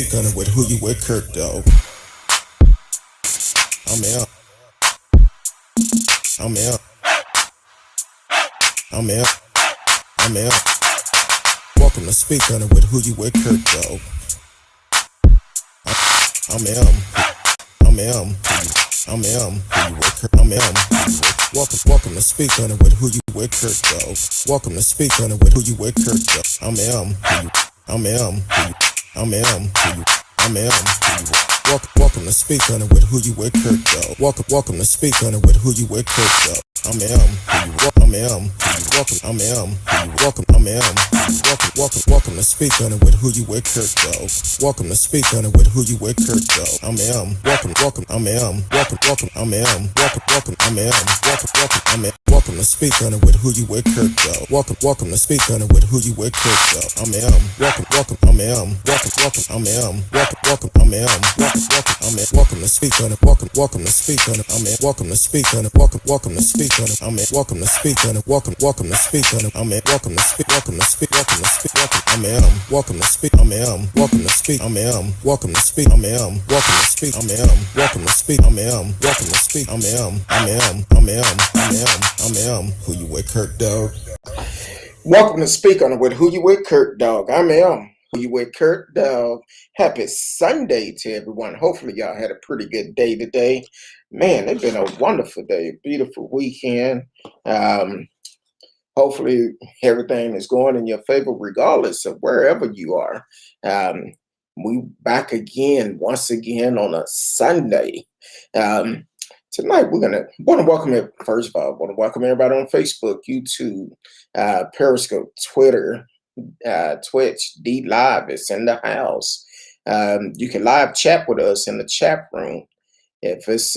Gunner with who you with, Kirk, though. I'm out. I'm out. I'm out. I'm out. Welcome to Speak Gunner with who you with, Kirk, though. I'm out. I'm out. I'm out. Who you with, Kirk? I'm out. Welcome to Speak Gunner with who you with, Kirk, though. Welcome to Speak Gunner with who you with, Kirk, though. I'm out. I'm out. I'm out. I'm out. Welcome to Speak Gunner with who you with, Kirk, though. Welcome to Speak Gunner with who you with, Kirk, though. I'm I'm welcome to Speak Gunner with who you with, Kirk, though. Welcome to Speak Gunner with who you with, Kirk, though. I'm welcome welcome to Speak Gunner with who you with, Kirk, though. Welcome to Speak Gunner with who you with, Kirk, though. I'm welcome to Speak Gunner. Welcome to Speak Gunner. Welcome to Speak Gunner. Welcome to Speak Gunner. Welcome to Speak Gunner. Welcome to Speak Gunner. Welcome to Speak. Welcome to Speak. Welcome to Speak. Welcome to Speak. Welcome to Speak. Welcome to Speak. Welcome to Speak. Welcome to Speak. Welcome to Speak. Who you with, Kirk, dog? Welcome to Speak on it with who you with, Kirk, dog. Who you with, Kirk, dog. Happy Sunday to everyone. Hopefully y'all had a pretty good day today. Man, it's been a wonderful day, a beautiful weekend. Hopefully everything is going in your favor regardless of wherever you are. We back again, once again on a Sunday. Tonight we're gonna want to welcome it. First of all, want to welcome everybody on Facebook, YouTube, Periscope, Twitter, Twitch. D Live is in the house. You can live chat with us in the chat room. If it's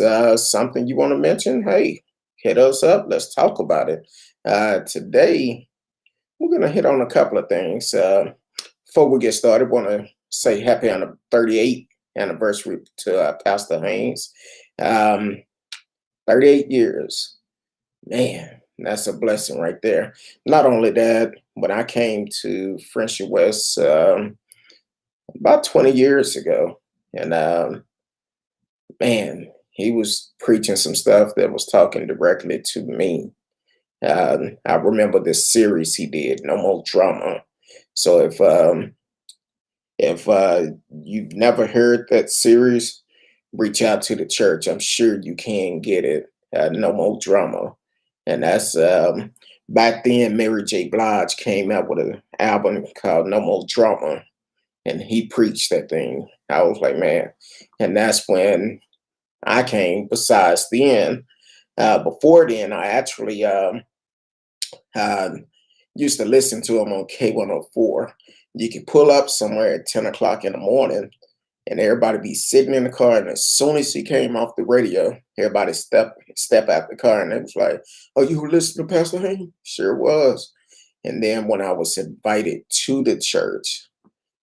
something you want to mention, hey, hit us up. Let's talk about it. Today we're gonna hit on a couple of things. Before we get started, want to say happy on the 38th anniversary to Pastor Haynes. 38 years. Man, that's a blessing right there. Not only that, when I came to Friendship West about 20 years ago, and man, he was preaching some stuff that was talking directly to me. I remember this series he did, No More Drama. So if you've never heard that series, reach out to the church. I'm sure you can get it. No More Drama. And that's back then Mary J. Blige came out with an album called No More Drama. And he preached that thing. I was like, man. And that's when I came. Besides then, before then, I actually used to listen to him on K104. You could pull up somewhere at 10 o'clock in the morning and everybody be sitting in the car, and as soon as he came off the radio, everybody step out the car, and it was like, "Oh, you were listening to Pastor Haynes?" Sure was. And then when I was invited to the church,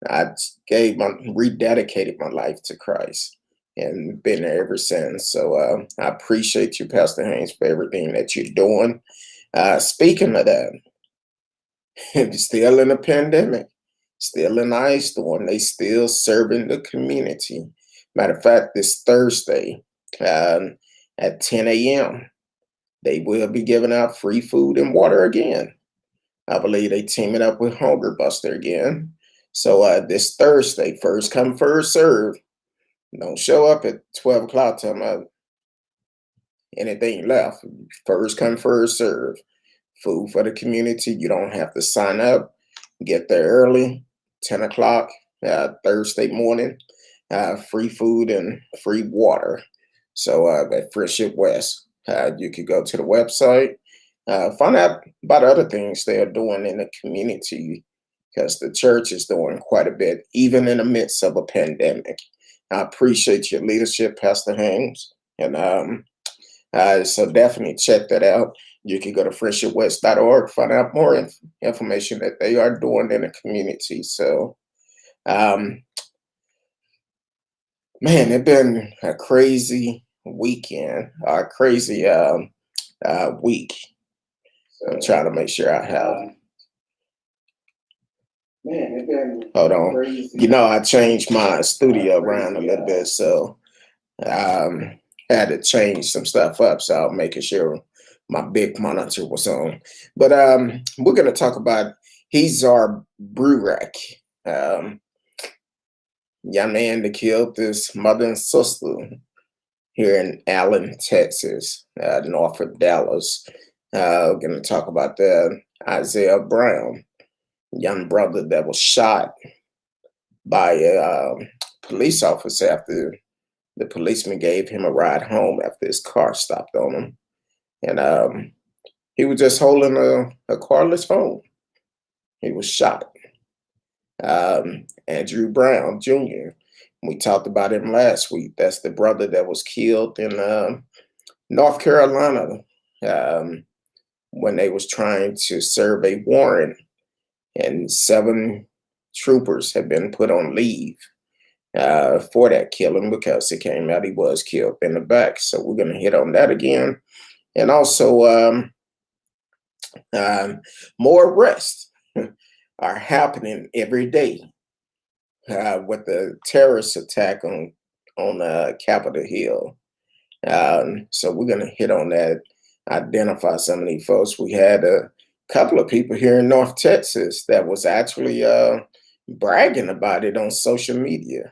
I rededicated my life to Christ, and been there ever since. So I appreciate you, Pastor Haynes, for everything that you're doing. Speaking of that, still in the pandemic. Still in the ice storm. They still serving the community. Matter of fact, this Thursday at 10 a.m., they will be giving out free food and water again. I believe they teaming up with Hunger Buster again. So this Thursday, first come, first serve. Don't show up at 12 o'clock talking about anything left. First come, first serve. Food for the community. You don't have to sign up. Get there early. 10 o'clock Thursday morning, free food and free water. So at Friendship West, you could go to the website, find out about other things they are doing in the community, because the church is doing quite a bit, even in the midst of a pandemic. I appreciate your leadership, Pastor Haynes, and so definitely check that out. You can go to friendshipwest.org, find out more information that they are doing in the community. So, man, it's been a crazy weekend, a crazy week. So I'm trying to make sure I have Hold on. You know, I changed my studio around a little bit, so had to change some stuff up. So I'm making sure my big monitor was on. But we're going to talk about Hezar Burak, young man that killed his mother and sister here in Allen, Texas, north of Dallas. We're going to talk about the Isaiah Brown, young brother that was shot by a police officer after the policeman gave him a ride home after his car stopped on him. And he was just holding a cordless phone. He was shot. Andrew Brown Jr., we talked about him last week. That's the brother that was killed in North Carolina when they was trying to serve a warrant, and 7 troopers had been put on leave for that killing because it came out he was killed in the back. So we're going to hit on that again. And also more arrests are happening every day with the terrorist attack on Capitol Hill. So we're going to hit on that, identify some of these folks. We had a couple of people here in North Texas that was actually bragging about it on social media,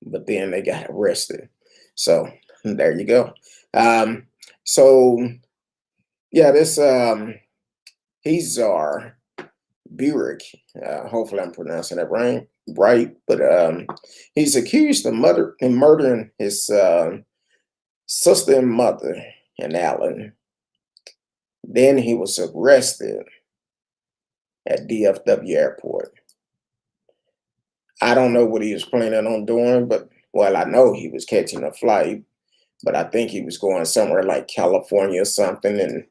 but then they got arrested. So there you go. So yeah, this Hezar Burak, hopefully I'm pronouncing that right, but he's accused of murdering his sister and mother in Allen. Then he was arrested at DFW Airport. I don't know what he was planning on doing, but well, I know he was catching a flight, but I think he was going somewhere like California or something, and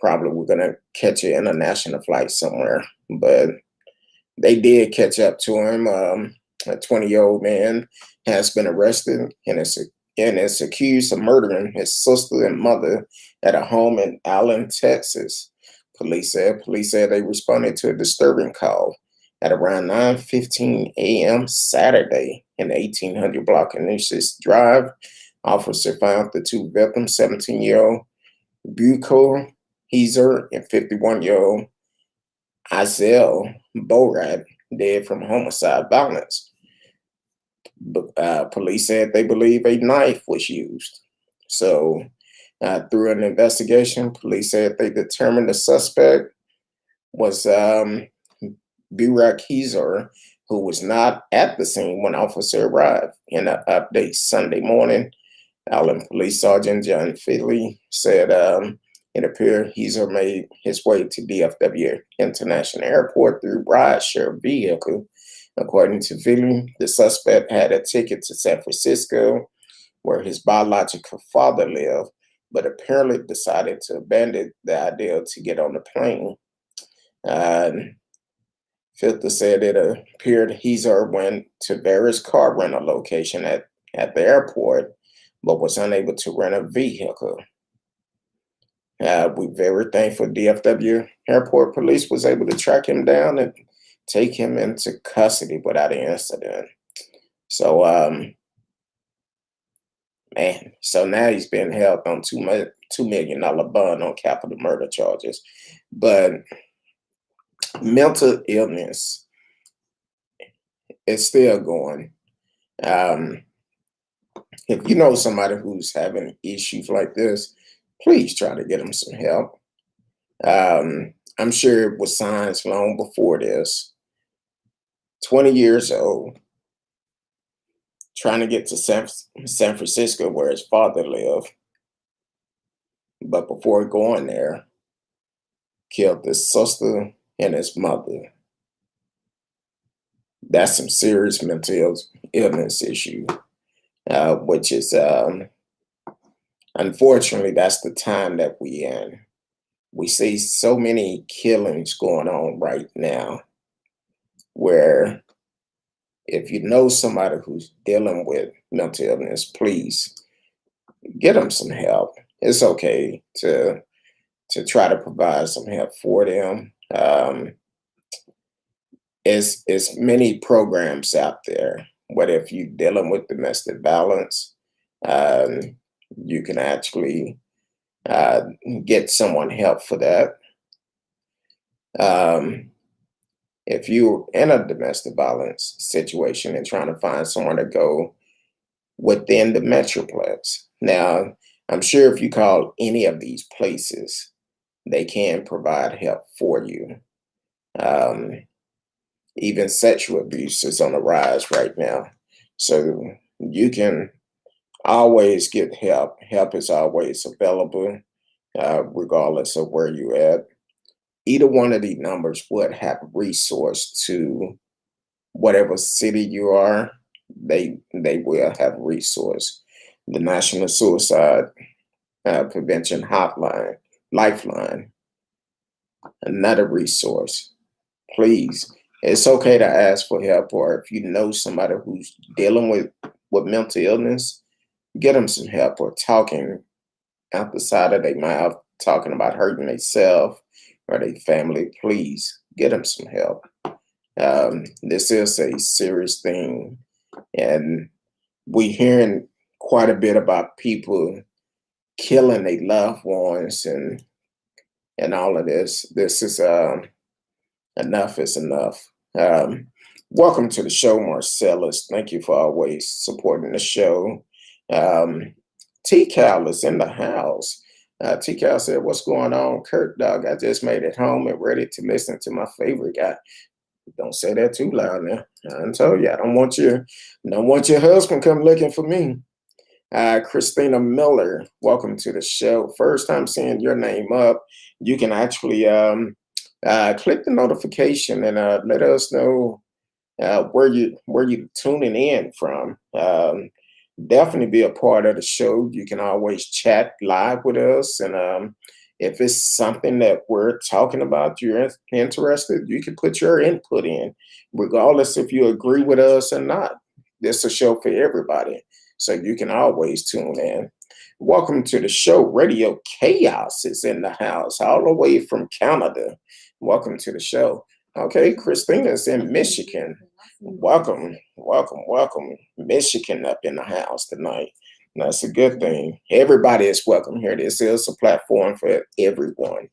probably we're gonna catch an international flight somewhere. But they did catch up to him. A 20-year-old man has been arrested and is accused of murdering his sister and mother at a home in Allen, Texas. Police said they responded to a disturbing call at around 9:15 a.m. Saturday in the 1800 block of Nueces Drive. Officer found the 2 victims, 17-year-old Burak Hezar and 51-year-old Isaiah Burak, dead from homicide violence. But police said they believe a knife was used. So through an investigation, police said they determined the suspect was Burak Hezar, who was not at the scene when officer arrived. In an update Sunday morning, Allen Police Sergeant John Finley said it appeared Hezar made his way to DFW International Airport through rideshare vehicle. According to Finley, the suspect had a ticket to San Francisco, where his biological father lived, but apparently decided to abandon the idea to get on the plane. Filter said it appeared Hezar went to various car rental locations at the airport, but was unable to rent a vehicle. We're very thankful DFW Airport Police was able to track him down and take him into custody without an incident. So, man, so now he's been held on $2 million bond on capital murder charges. But mental illness is still going. If you know somebody who's having issues like this, please try to get them some help. I'm sure it was signs long before this. 20 years old, trying to get to San Francisco where his father lived. But before going there, killed his sister and his mother. That's some serious mental illness issue, which is, unfortunately, that's the time that we in. We see so many killings going on right now where if you know somebody who's dealing with mental illness, please get them some help. It's okay to try to provide some help for them. It's many programs out there. What if you're dealing with domestic violence? Um, you can actually uh, get someone help for that. Um, if you're in a domestic violence situation and trying to find somewhere to go within the Metroplex. Now, I'm sure if you call any of these places, they can provide help for you. Um, Even sexual abuse is on the rise right now. So you can always get help. Help is always available, regardless of where you're at. Either one of these numbers would have resource to whatever city you are. They will have resource. The National Suicide Prevention Hotline, Lifeline, another resource. Please, it's okay to ask for help, or if you know somebody who's dealing with mental illness, get them some help, or talking out the side of their mouth, talking about hurting themselves or their family. Please get them some help. This is a serious thing, and we're hearing quite a bit about people killing their loved ones and all of this. This is enough is enough. Welcome to the show, Marcellus. Thank you for always supporting the show. Um, T-Cal is in the house. T-Cal said, "What's going on, Kurt Dog? I just made it home and ready to listen to my favorite guy." Don't say that too loud now. I told you, I don't want your husband come looking for me. Christina Miller, welcome to the show. First time seeing your name up. You can actually click the notification and let us know where you tuning in from. Definitely be a part of the show. You can always chat live with us, and if it's something that we're talking about, you're interested, you can put your input in, regardless if you agree with us or not. This is a show for everybody, so you can always tune in. Welcome to the show. Radio Chaos is in the house, all the way from Canada. Welcome to the show. Okay, Christina's in Michigan. Welcome, welcome, welcome. Michigan up in the house tonight. That's a good thing. Everybody is welcome here. This is a platform for everyone.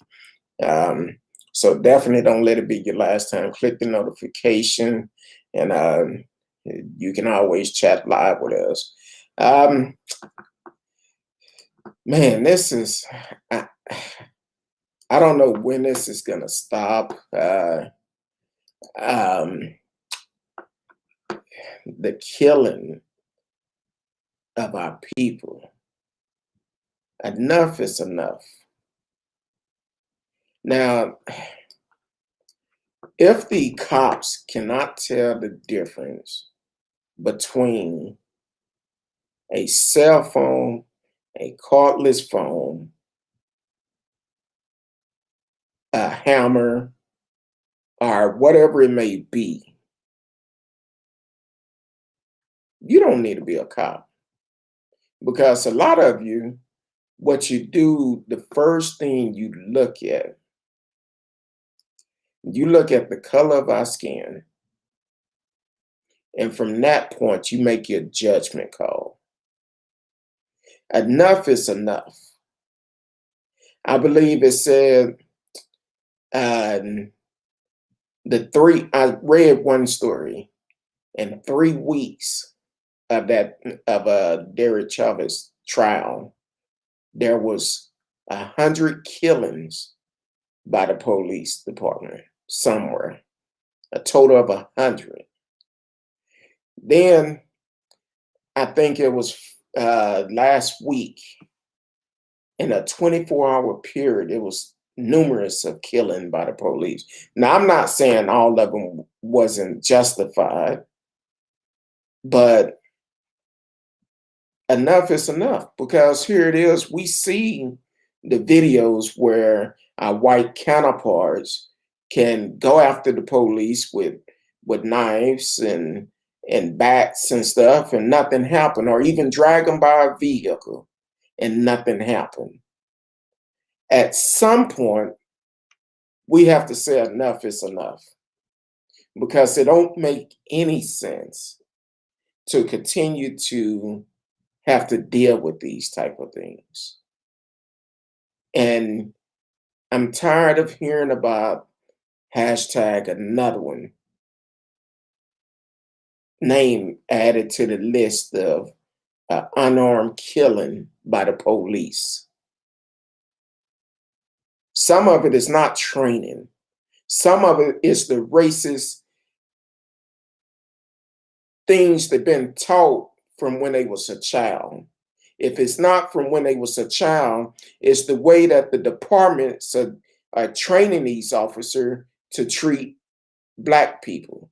So definitely don't let it be your last time. Click the notification, and you can always chat live with us. Man, this is, I, I don't know when this is going to stop. The killing of our people. Enough is enough. Now, if the cops cannot tell the difference between a cell phone, a cordless phone, a hammer, or whatever it may be, you don't need to be a cop. Because a lot of you, what you do, the first thing you look at the color of our skin. And from that point, you make your judgment call. Enough is enough. I believe it said I read one story in 3 weeks of Derek Chauvin trial, there was 100 killings by the police department somewhere, a total of 100. Then I think it was last week, in a 24-hour period, it was numerous of killing by the police. Now, I'm not saying all of them wasn't justified, but enough is enough, because here it is. We see the videos where our white counterparts can go after the police with knives and bats and stuff, and nothing happened, or even drag them by a vehicle and nothing happened. At some point, we have to say enough is enough. because it don't make any sense to continue to have to deal with these type of things. And I'm tired of hearing about hashtag another one name added to the list of unarmed killing by the police. Some of it is not training. Some of it is the racist things they've been taught from when they was a child. If it's not from when they was a child, it's the way that the departments are training these officers to treat Black people.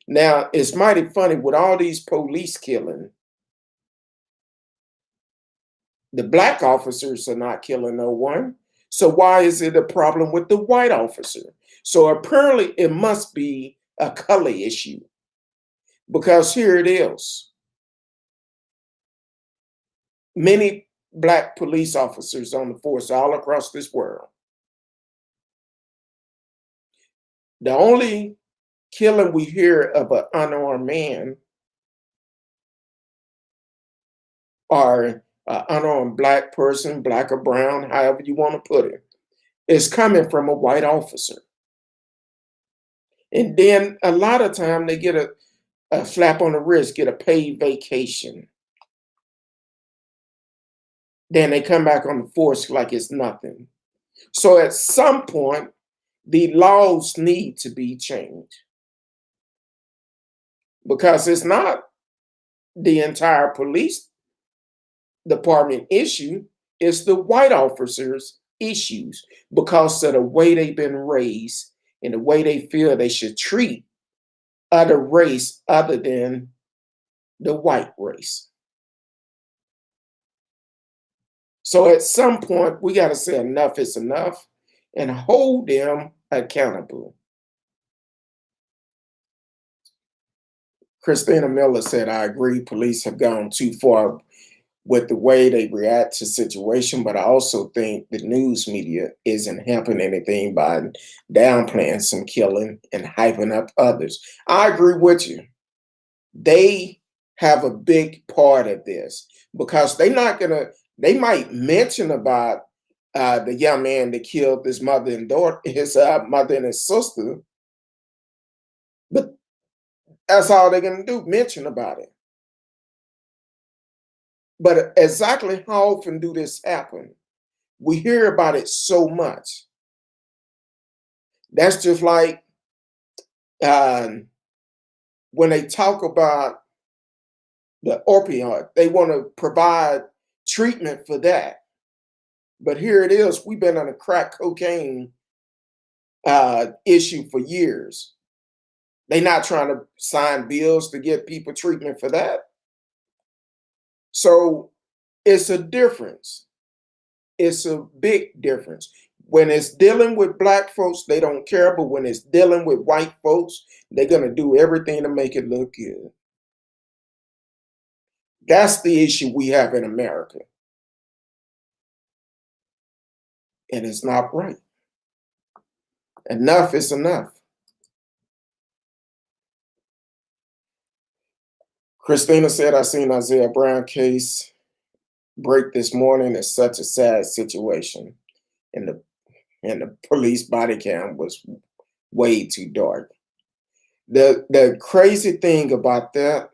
Now, it's mighty funny with all these police killing, the Black officers are not killing no one. So why is it a problem with the white officer? So apparently it must be a color issue, because here it is. Many Black police officers on the force all across this world. The only killing we hear of an unarmed man or an unarmed Black person, Black or brown, however you want to put it, is coming from a white officer. And then a lot of time they get a slap on the wrist, get a paid vacation. Then they come back on the force like it's nothing. So at some point, the laws need to be changed, because it's not the entire police department issue, it's the white officers' issues because of the way they've been raised and the way they feel they should treat other race other than the white race. So at some point, we got to say enough is enough and hold them accountable. Christina Miller said, I agree, police have gone too far with the way they react to situation, but I also think the news media isn't helping anything by downplaying some killing and hyping up others. I agree with you. They have a big part of this, because they might mention about the young man that killed his mother and daughter, his mother and his sister, but that's all they're gonna do, mention about it. But exactly how often do this happen? We hear about it so much. That's just like when they talk about the opioid, they want to provide treatment for that. But here it is, we've been on a crack cocaine issue for years. They're not trying to sign bills to get people treatment for that. So it's a difference. It's a big difference. When it's dealing with Black folks, they don't care. But when it's dealing with white folks, they're going to do everything to make it look good. That's the issue we have in America. And it's not right. Enough is enough. Christina said, I seen Hezar Burak case break this morning. It's such a sad situation. And the police body cam was way too dark. The crazy thing about that,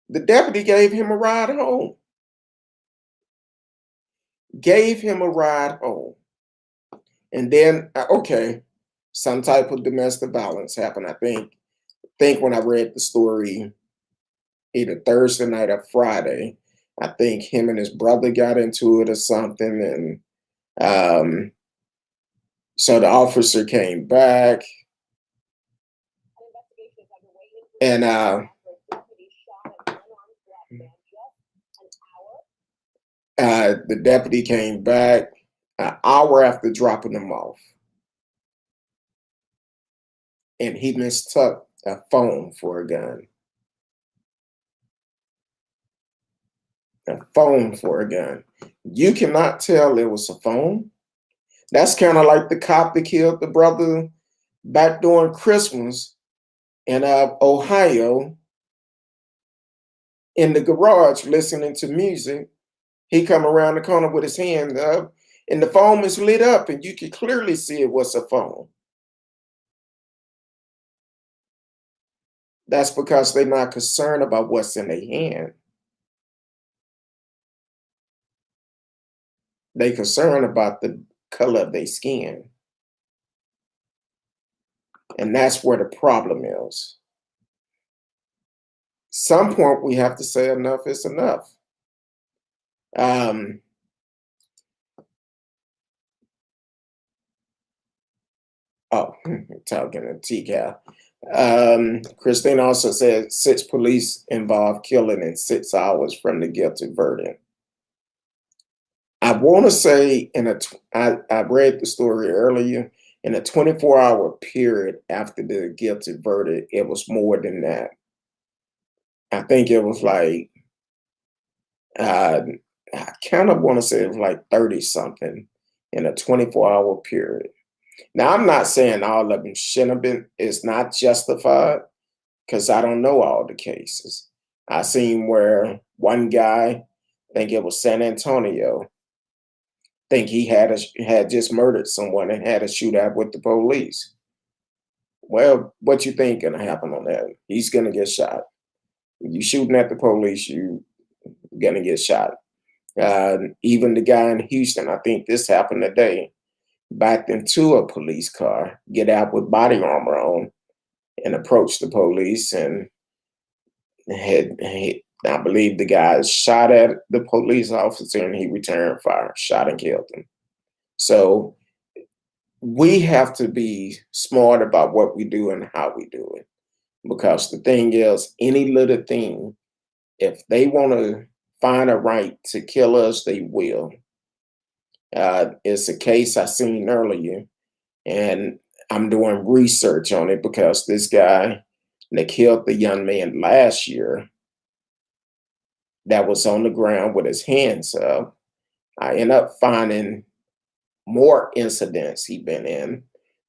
the deputy gave him a ride home. Gave him a ride home. And then, okay, some type of domestic violence happened. I think when I read the story, either Thursday night or Friday, I think him and his brother got into it or something. And so the officer came back and the deputy came back an hour after dropping them off. And he mistook a phone for a gun. A phone for a gun. You cannot tell it was a phone. That's kind of like the cop that killed the brother back during Christmas in Ohio in the garage listening to music. He come around the corner with his hand up, and the phone is lit up, and you can clearly see it was a phone. That's because they're not concerned about what's in their hand. They concerned about the color of their skin. And that's where the problem is. Some point we have to say enough is enough. Um, oh, talking to TCal. Christine also said 6 police involved killing in 6 hours from the guilty verdict. I want to say I read the story earlier. In a 24-hour period after the guilty verdict, it was more than that. I think it was like uh, I kind of want to say it was like 30 something in a 24-hour period. Now I'm not saying all of them shouldn't have been. It's not justified because I don't know all the cases. I seen where one guy, I think it was San Antonio, think he had just murdered someone and had a shootout with the police. Well, what you think gonna happen on that? He's gonna get shot. You shooting at the police, you gonna get shot. Even the guy in Houston, I think this happened today, backed into a police car, get out with body armor on, and approached the police and I believe the guy shot at the police officer and he returned fire, shot and killed him. So we have to be smart about what we do and how we do it. Because the thing is, any little thing, if they want to find a right to kill us, they will. It's a case I seen earlier, and I'm doing research on it because this guy that killed the young man last year that was on the ground with his hands up, I end up finding more incidents he been in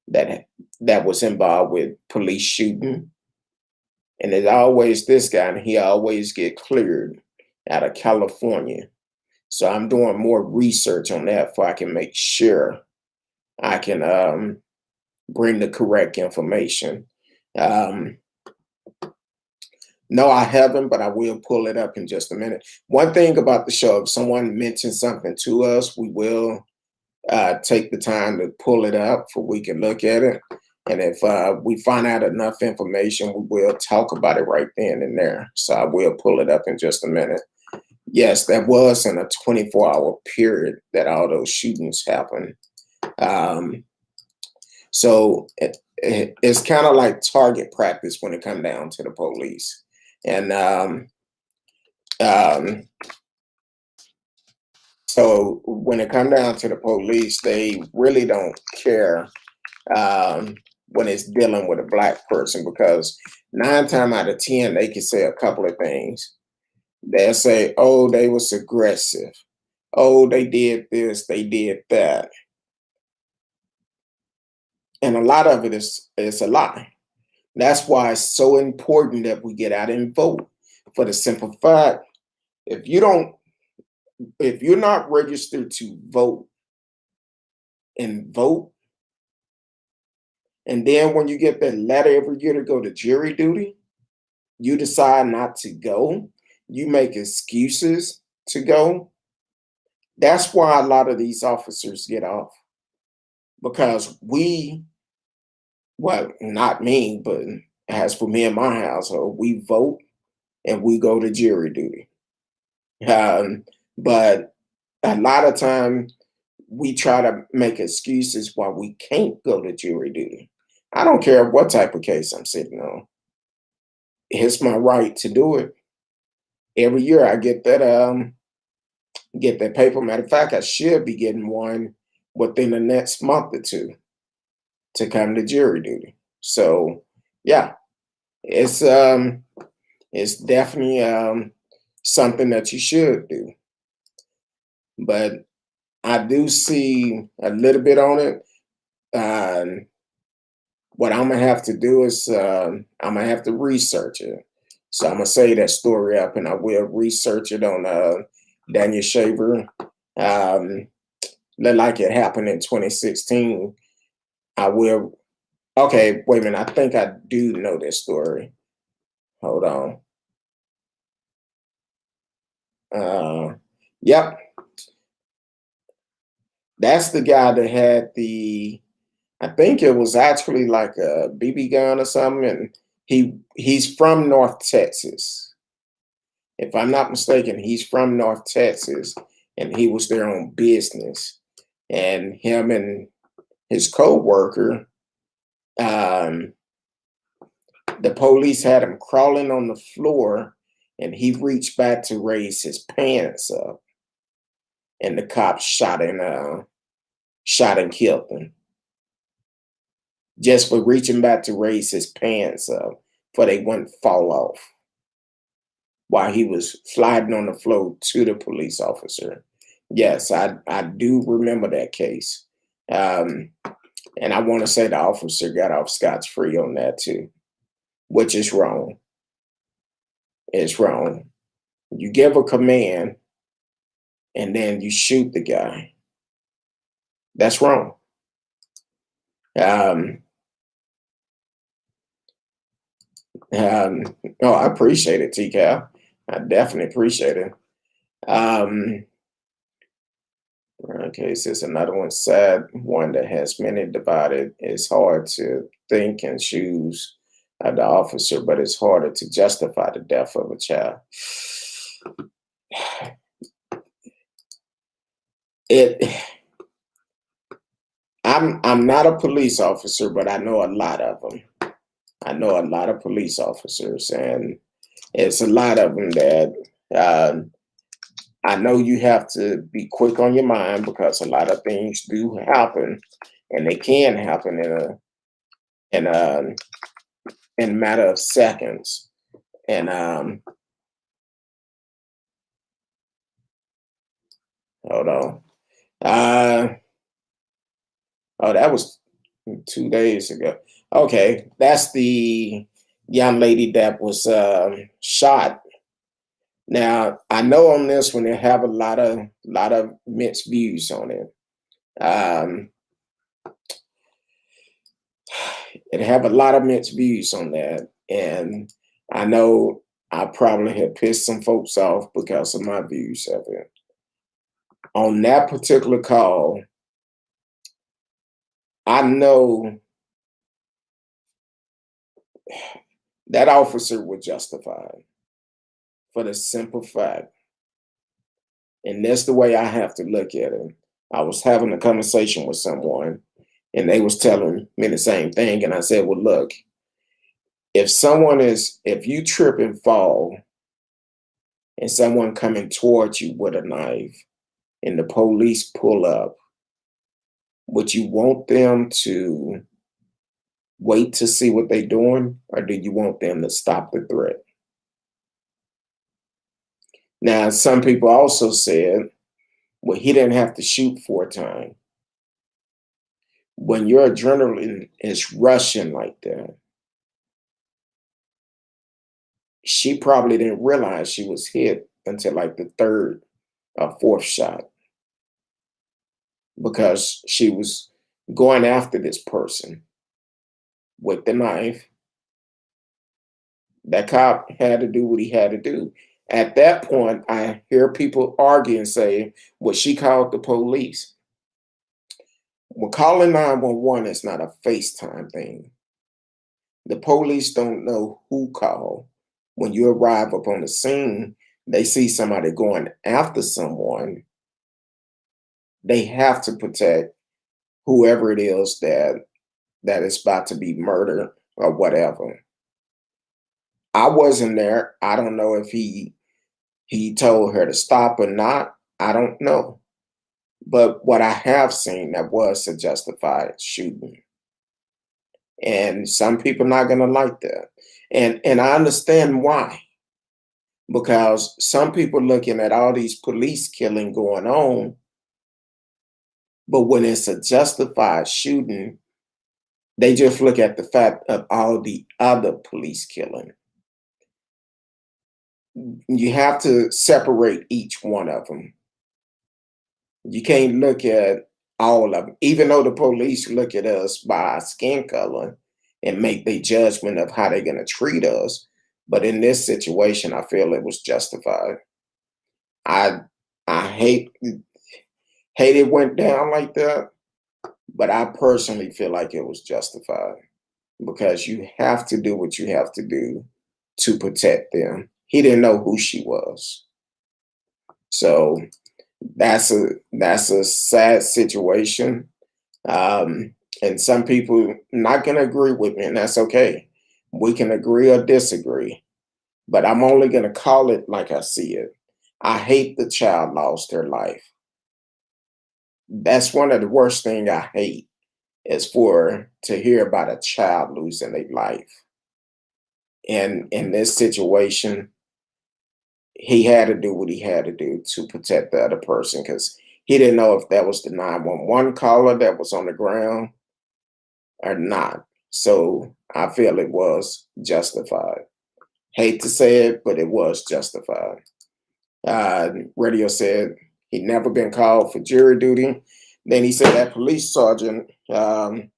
that was involved with police shooting. And it's always this guy, and he always get cleared out of California. So I'm doing more research on that so I can make sure I can bring the correct information. Um, no, I haven't, but I will pull it up in just a minute. One thing about the show, if someone mentions something to us, we will take the time to pull it up so we can look at it. And if we find out enough information, we will talk about it right then and there. So I will pull it up in just a minute. Yes, that was in a 24-hour period that all those shootings happened. So it's kind of like target practice when it comes down to the police. And so when it comes down to the police, they really don't care when it's dealing with a black person because 9 times out of 10, they can say a couple of things. They'll say, oh, they was aggressive. Oh, they did this, they did that. And a lot of it is a lie. That's why it's so important that we get out and vote. For the simple fact, if you're not registered to vote, and then when you get that letter every year to go to jury duty, you decide not to go, you make excuses to go. That's why a lot of these officers get off. Because well, not me, but as for me and my household, we vote and we go to jury duty. But a lot of time we try to make excuses why we can't go to jury duty. I don't care what type of case I'm sitting on. It's my right to do it. Every year I get that paper. Matter of fact, I should be getting one within the next month or two to come to jury duty. So yeah, it's definitely something that you should do. But I do see a little bit on it. What I'm gonna have to do is I'm gonna have to research it. So I'm gonna say that story up, and I will research it on Daniel Shaver. Um, like it happened in 2016. I will. Okay, wait a minute. I think I do know this story. Hold on. Uh, yep, that's the guy that had the. I think it was actually like a BB gun or something, and he's from North Texas. If I'm not mistaken, he's from North Texas, and he was there on business. And him and his co-worker, um, the police had him crawling on the floor, and he reached back to raise his pants up, and the cops shot and killed him just for reaching back to raise his pants up, for they wouldn't fall off while he was sliding on the floor to the police officer. Yes, I do remember that case. Um, and I want to say the officer got off scotch-free on that too, which is wrong. It's wrong. You give a command and then you shoot the guy. That's wrong. Um, um, oh, I appreciate it, TCal. I definitely appreciate it. Um, okay, so it's another one. Sad one that has many divided. It's hard to think and choose the officer, but it's harder to justify the death of a child. It. I'm not a police officer, but I know a lot of them. I know a lot of police officers, and it's a lot of them that uh, I know you have to be quick on your mind because a lot of things do happen, and they can happen in a in a matter of seconds. And hold on. Uh, oh, that was 2 days ago. Okay, that's the young lady that was shot. Now I know on this one they have a lot of mixed views on it. Um, it have a lot of mixed views on that, and I know I probably have pissed some folks off because of my views of it. On that particular call, I know that officer was justified for the simple fact, and that's the way I have to look at it. I was having a conversation with someone, and they was telling me the same thing, and I said, "Well, look, if you trip and fall, and someone coming towards you with a knife, and the police pull up, would you want them to wait to see what they're doing, or do you want them to stop the threat?" Now, some people also said, well, he didn't have to shoot 4 times. When your adrenaline is rushing like that, she probably didn't realize she was hit until like the third or fourth shot because she was going after this person with the knife. That cop had to do what he had to do. At that point, I hear people argue and say, well, she called the police. Well, calling 911 is not a FaceTime thing. The police don't know who called. When you arrive up on the scene, they see somebody going after someone. They have to protect whoever it is that is about to be murdered or whatever. I wasn't there. I don't know if he told her to stop or not. I don't know. But what I have seen, that was a justified shooting. And some people not gonna like that. And I understand why. Because some people looking at all these police killing going on, But when it's a justified shooting, they just look at the fact of all the other police killing. You have to separate each one of them. You can't look at all of them, even though the police look at us by our skin color and make their judgment of how they're going to treat us. But in this situation, I feel it was justified. I I hate it went down like that, but I personally feel like it was justified because you have to do what you have to do to protect them. He didn't know who she was. So that's a sad situation. Um, and some people not gonna agree with me, and that's okay. We can agree or disagree, but I'm only gonna call it like I see it. I hate the child lost their life. That's one of the worst thing I hate is for to hear about a child losing their life. And in this situation, he had to do what he had to do to protect the other person because he didn't know if that was the 911 caller that was on the ground or not. So I feel it was justified. Hate to say it, but it was justified. Radio said he'd never been called for jury duty. Then he said that police sergeant, I don't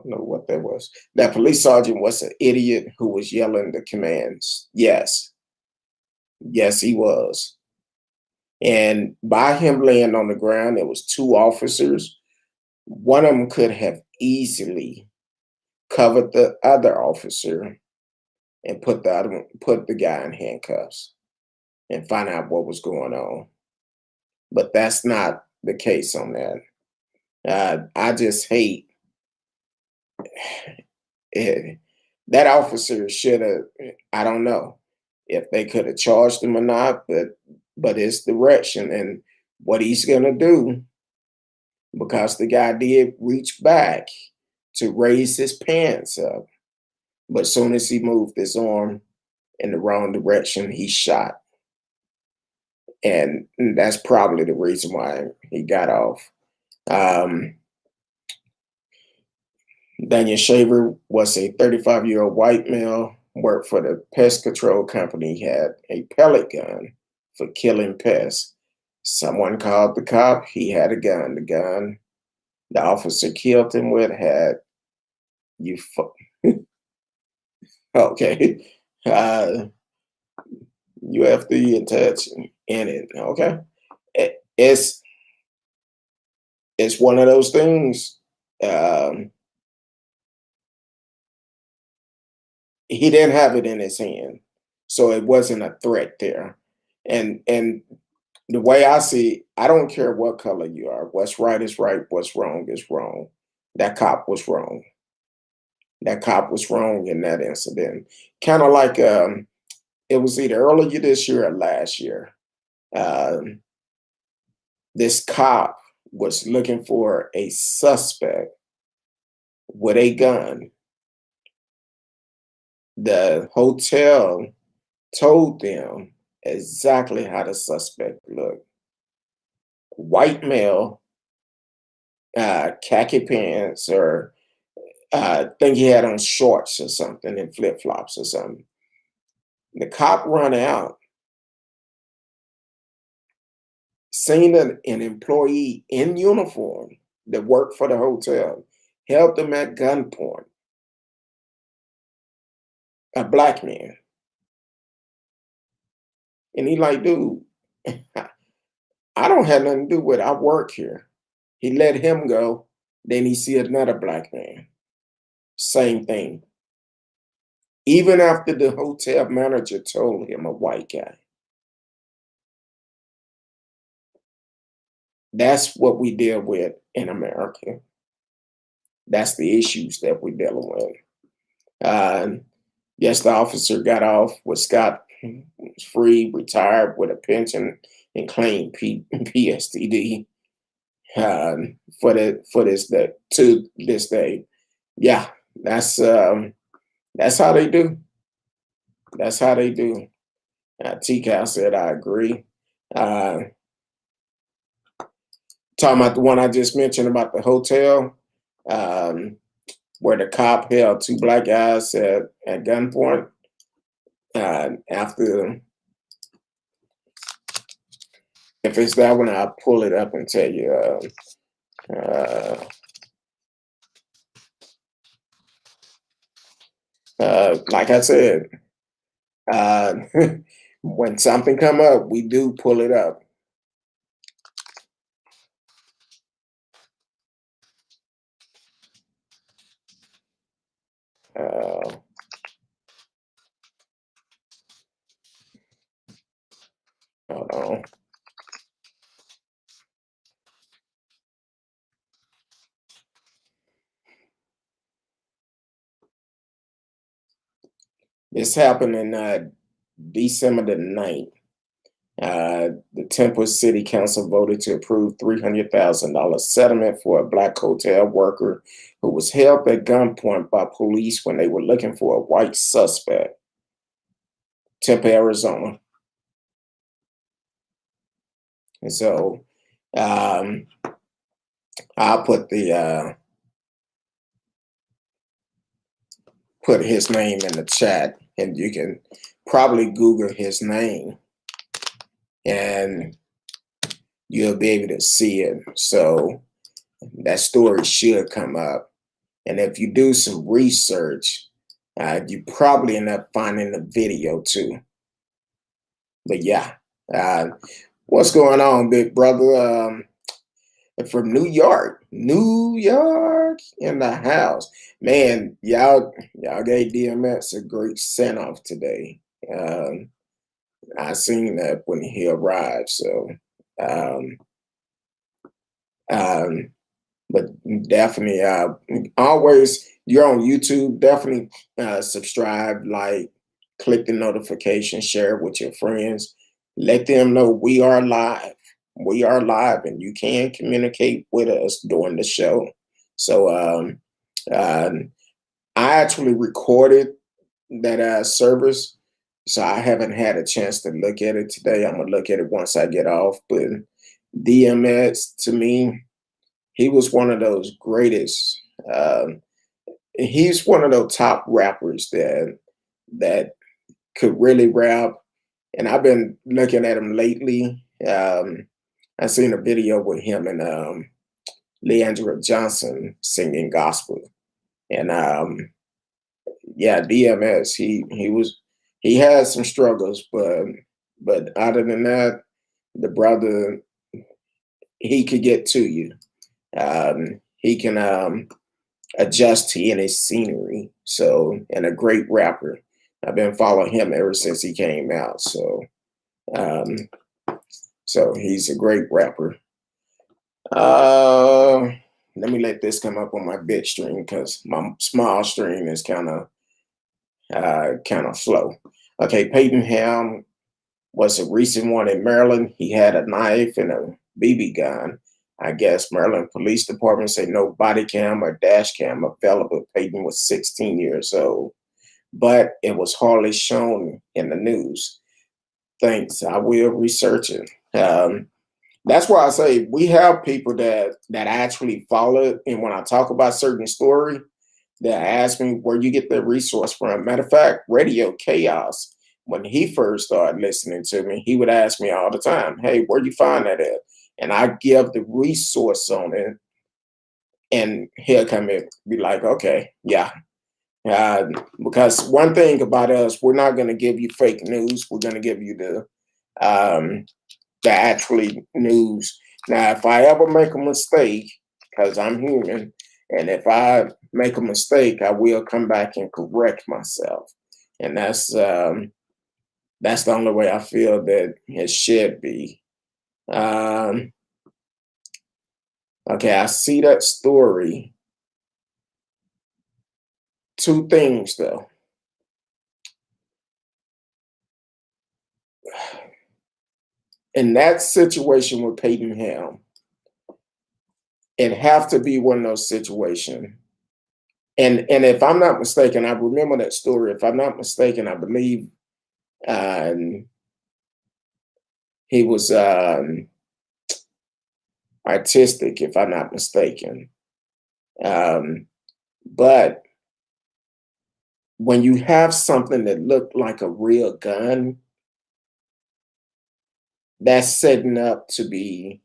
know what that was. That police sergeant was an idiot who was yelling the commands. Yes, yes, he was. And by him laying on the ground, there was two officers. One of them could have easily covered the other officer and put the guy in handcuffs and find out what was going on. But that's not the case on that. I just hate it. That officer should have. I don't know if they could have charged him or not, but it's direction and what he's gonna do because the guy did reach back to raise his pants up, but as soon as he moved his arm in the wrong direction, he shot, and that's probably the reason why he got off. Um, Daniel Shaver was a 35-year-old white male, worked for the pest control company. He had a pellet gun for killing pests. Someone called the cop. He had a gun. The gun the officer killed him with had you. Okay. Uh, you have the intention in it. Okay. It's one of those things. Um, he didn't have it in his hand, so it wasn't a threat there. And the way I see, I don't care what color you are. What's right is right. What's wrong is wrong. That cop was wrong. That cop was wrong in that incident. Kind of like it was either earlier this year or last year. Um, this cop was looking for a suspect with a gun. The hotel told them exactly how the suspect looked. White male, khaki pants, or I think he had on shorts or something and flip flops or something. The cop run out, seen an employee in uniform that worked for the hotel, held them at gunpoint, a black man. And he like, dude, I don't have nothing to do with it. I work here. He let him go. Then he see another black man. Same thing. Even after the hotel manager told him a white guy. That's what we deal with in America. That's the issues that we're dealing with. Yes, the officer got off, was scot free, retired with a pension, and claimed PSTD for this day to this day. Yeah, that's how they do. That's how they do. T-Cal said, I agree. Uh, talking about the one I just mentioned about the hotel, where the cop held two black guys at gunpoint. After, if it's that one, I'll pull it up and tell you. Like I said, uh, when something come up, we do pull it up. Uh, Hold on. This happened in December the 9th. The Temple City Council voted to approve $300,000 settlement for a black hotel worker who was held at gunpoint by police when they were looking for a white suspect. Temple, Arizona. And so I'll put put his name in the chat, and you can probably Google his name, and you'll be able to see it. So that story should come up. And if you do some research, you probably end up finding the video too. But yeah, what's going on, big brother? From New York in the house. Man, y'all gave DMX a great send off today. I seen that when he arrived. So, but definitely, always, you're on YouTube, definitely subscribe, like, click the notification, share it with your friends. Let them know we are live. We are live, and you can communicate with us during the show. So I actually recorded that service, so I haven't had a chance to look at it today. I'm gonna look at it once I get off. But DMX, to me, he was one of those greatest. He's one of those top rappers that could really rap. And I've been looking at him lately. I seen a video with him and Leandra Johnson singing gospel. And yeah, DMS, he had some struggles, but other than that, the brother, he could get to you. He can adjust to any scenery. So, and a great rapper. I've been following him ever since he came out. So he's a great rapper. Let me let this come up on my big stream because my small stream is kind of slow. Okay, Peyton Ham was a recent one in Maryland. He had a knife and a BB gun. I guess Maryland Police Department say no body cam or dash cam available. Peyton was 16 years old, but it was hardly shown in the news. Thanks. I will research it. That's why I say we have people that actually follow it. And when I talk about certain story, they ask me where you get the resource from. Matter of fact, Radio Chaos, when he first started listening to me, he would ask me all the time, hey, where you find that at? And I give the resource on it, and he'll come in and be like, okay, yeah. Because one thing about us, we're not going to give you fake news. We're going to give you the actually news. Now, if I ever make a mistake, because I'm human, and if I make a mistake, I will come back and correct myself. And that's the only way I feel that it should be. Okay, I see that story. Two things, though. In that situation with Peyton Ham, it have to be one of those situations. And if I'm not mistaken, I remember that story. If I'm not mistaken, I believe he was artistic, if I'm not mistaken. Um, but when you have something that looked like a real gun, that's setting up to be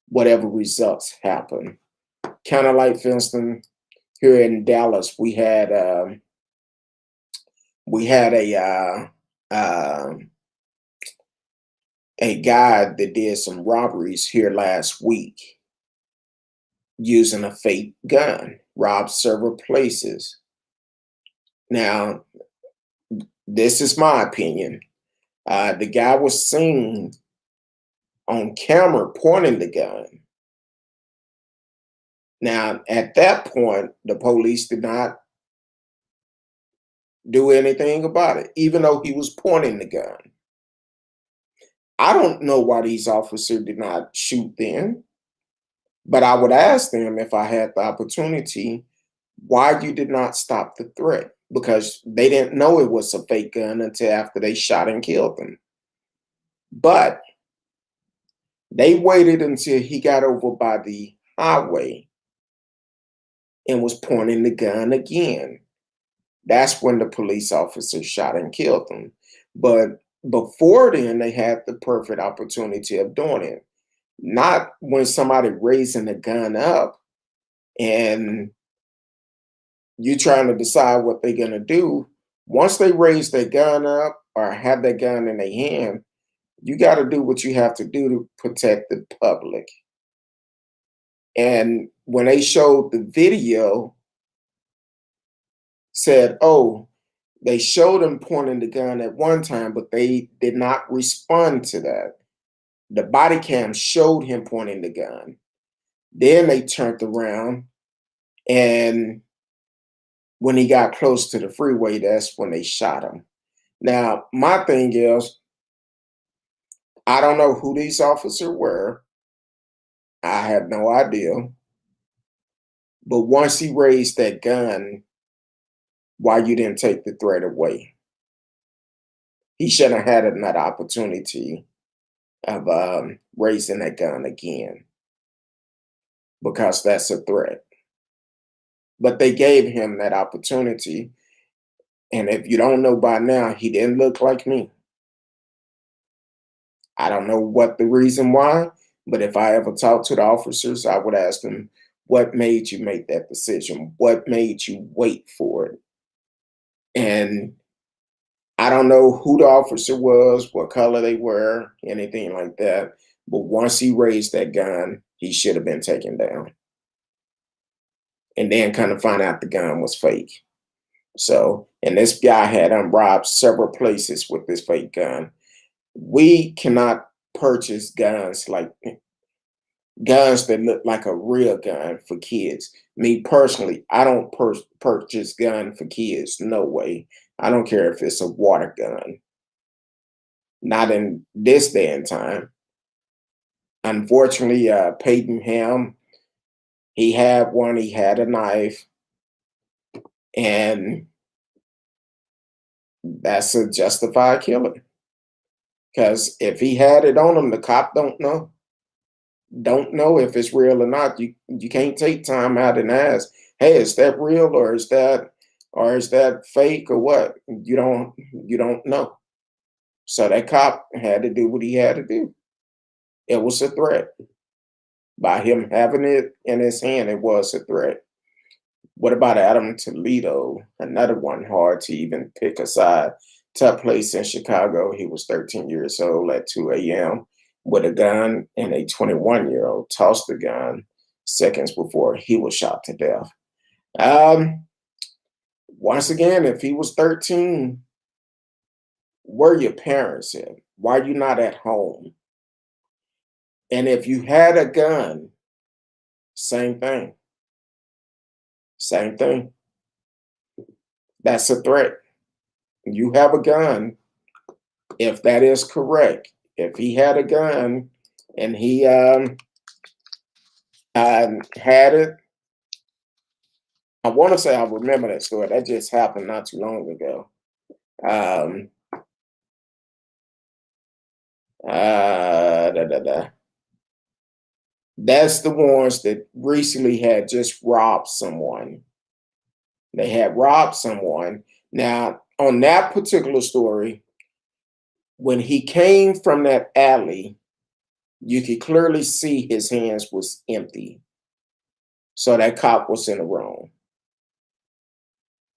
whatever results happen. Kind of like, for instance, here in Dallas, we had a guy that did some robberies here last week using a fake gun, robbed several places. Now, this is my opinion. The guy was seen on camera pointing the gun. Now, at that point, the police did not do anything about it, even though he was pointing the gun. I don't know why these officers did not shoot then, but I would ask them if I had the opportunity, why you did not stop the threat? Because they didn't know it was a fake gun until after they shot and killed them. But they waited until he got over by the highway and was pointing the gun again. That's when the police officer shot and killed him. But before then, they had the perfect opportunity of doing it. Not when somebody raising the gun up and you trying to decide what they're gonna do. Once they raise their gun up or have their gun in their hand, you got to do what you have to do to protect the public. And when they showed the video, said, oh, they showed him pointing the gun at one time, but they did not respond to that. The body cam showed him pointing the gun. Then they turned around, and when he got close to the freeway, that's when they shot him. Now, my thing is, I don't know who these officers were. I have no idea. But once he raised that gun, why you didn't take the threat away? He shouldn't have had that opportunity of raising that gun again, because that's a threat. But they gave him that opportunity. And if you don't know by now, he didn't look like me. I don't know what the reason why, but if I ever talked to the officers, I would ask them, what made you make that decision? What made you wait for it? And I don't know who the officer was, what color they were, anything like that. But once he raised that gun, he should have been taken down. And then kind of find out the gun was fake. So, and this guy had robbed several places with this fake gun. We cannot purchase guns like guns that look like a real gun for kids. Me personally, I don't purchase gun for kids. No way. I don't care if it's a water gun. Not in this day and time. Unfortunately, Peyton Ham, he had one. He had a knife, and that's a justified killing. Because if he had it on him, the cop don't know. Don't know if it's real or not. You can't take time out and ask, hey, is that real or is that fake or what? You don't know. So that cop had to do what he had to do. It was a threat. By him having it in his hand, it was a threat. What about Adam Toledo? Another one hard to even pick a side. Took place in Chicago. He was 13 years old at 2 a.m. with a gun, and a 21-year-old tossed the gun seconds before he was shot to death. Once again, if he was 13, where your parents at? Why are you not at home? And if you had a gun, same thing. Same thing. That's a threat. You have a gun, if that is correct. If he had a gun and he had it, I want to say I remember that story. That just happened not too long ago. Um, da, da, da. That's the ones that recently had just robbed someone. They had robbed someone. Now, on that particular story, when he came from that alley, you could clearly see his hands was empty. So that cop was in the wrong.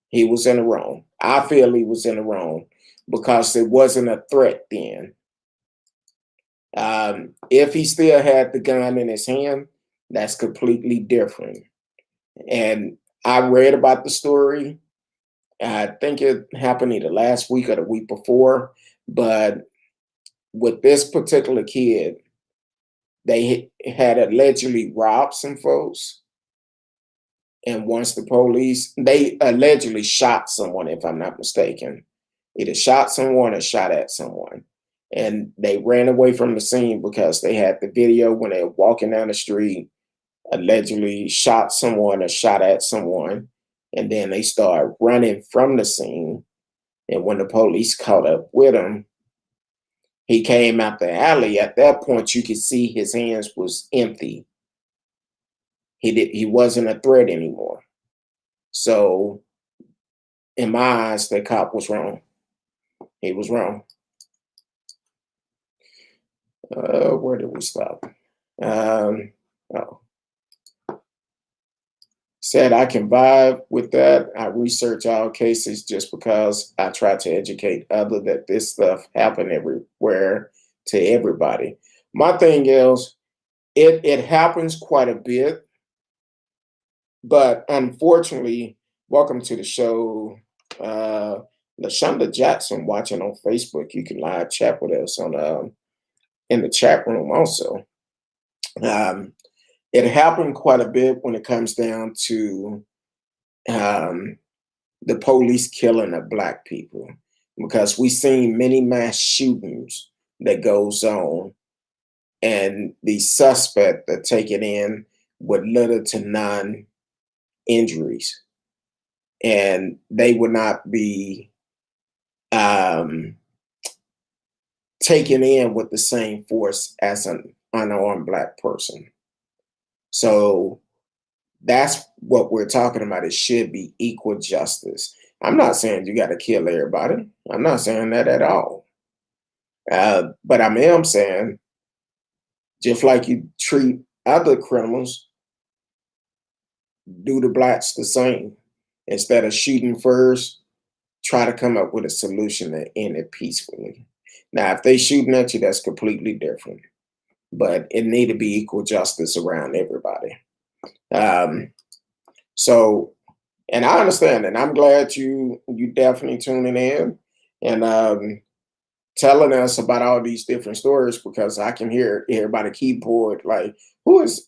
He was in the wrong. I feel he was in the wrong because it wasn't a threat then. If he still had the gun in his hand, that's completely different. And I read about the story. I think it happened either last week or the week before. But with this particular kid, they had allegedly robbed some folks. And once the police, they allegedly shot someone, if I'm not mistaken, either shot someone or shot at someone. And they ran away from the scene because they had the video when they were walking down the street, allegedly shot someone or shot at someone. And then they started running from the scene. And when the police caught up with him, he came out the alley. At that point, you could see his hands was empty. He wasn't a threat anymore. So in my eyes, the cop was wrong. He was wrong. Where did we stop? Oh, said I can vibe with that. I research all cases just because I try to educate other that this stuff happen everywhere to everybody. My thing is, it happens quite a bit, but unfortunately, welcome to the show. LaShonda Jackson watching on Facebook. You can live chat with us on in the chat room also. It happened quite a bit when it comes down to um, the police killing of Black people, because we've seen many mass shootings that goes on, and the suspect are taken in with little to none injuries, and they would not be taken in with the same force as an unarmed Black person. So that's what we're talking about. It should be equal justice. I'm not saying you got to kill everybody. I'm not saying that at all. But I am saying, just like you treat other criminals, do the Blacks the same. Instead of shooting first, try to come up with a solution that end it peacefully. Now, if they shooting at you, that's completely different. But it need to be equal justice around everybody. So, and I understand, and I'm glad you definitely tuning in and telling us about all these different stories, because I can hear everybody keyboard like, who is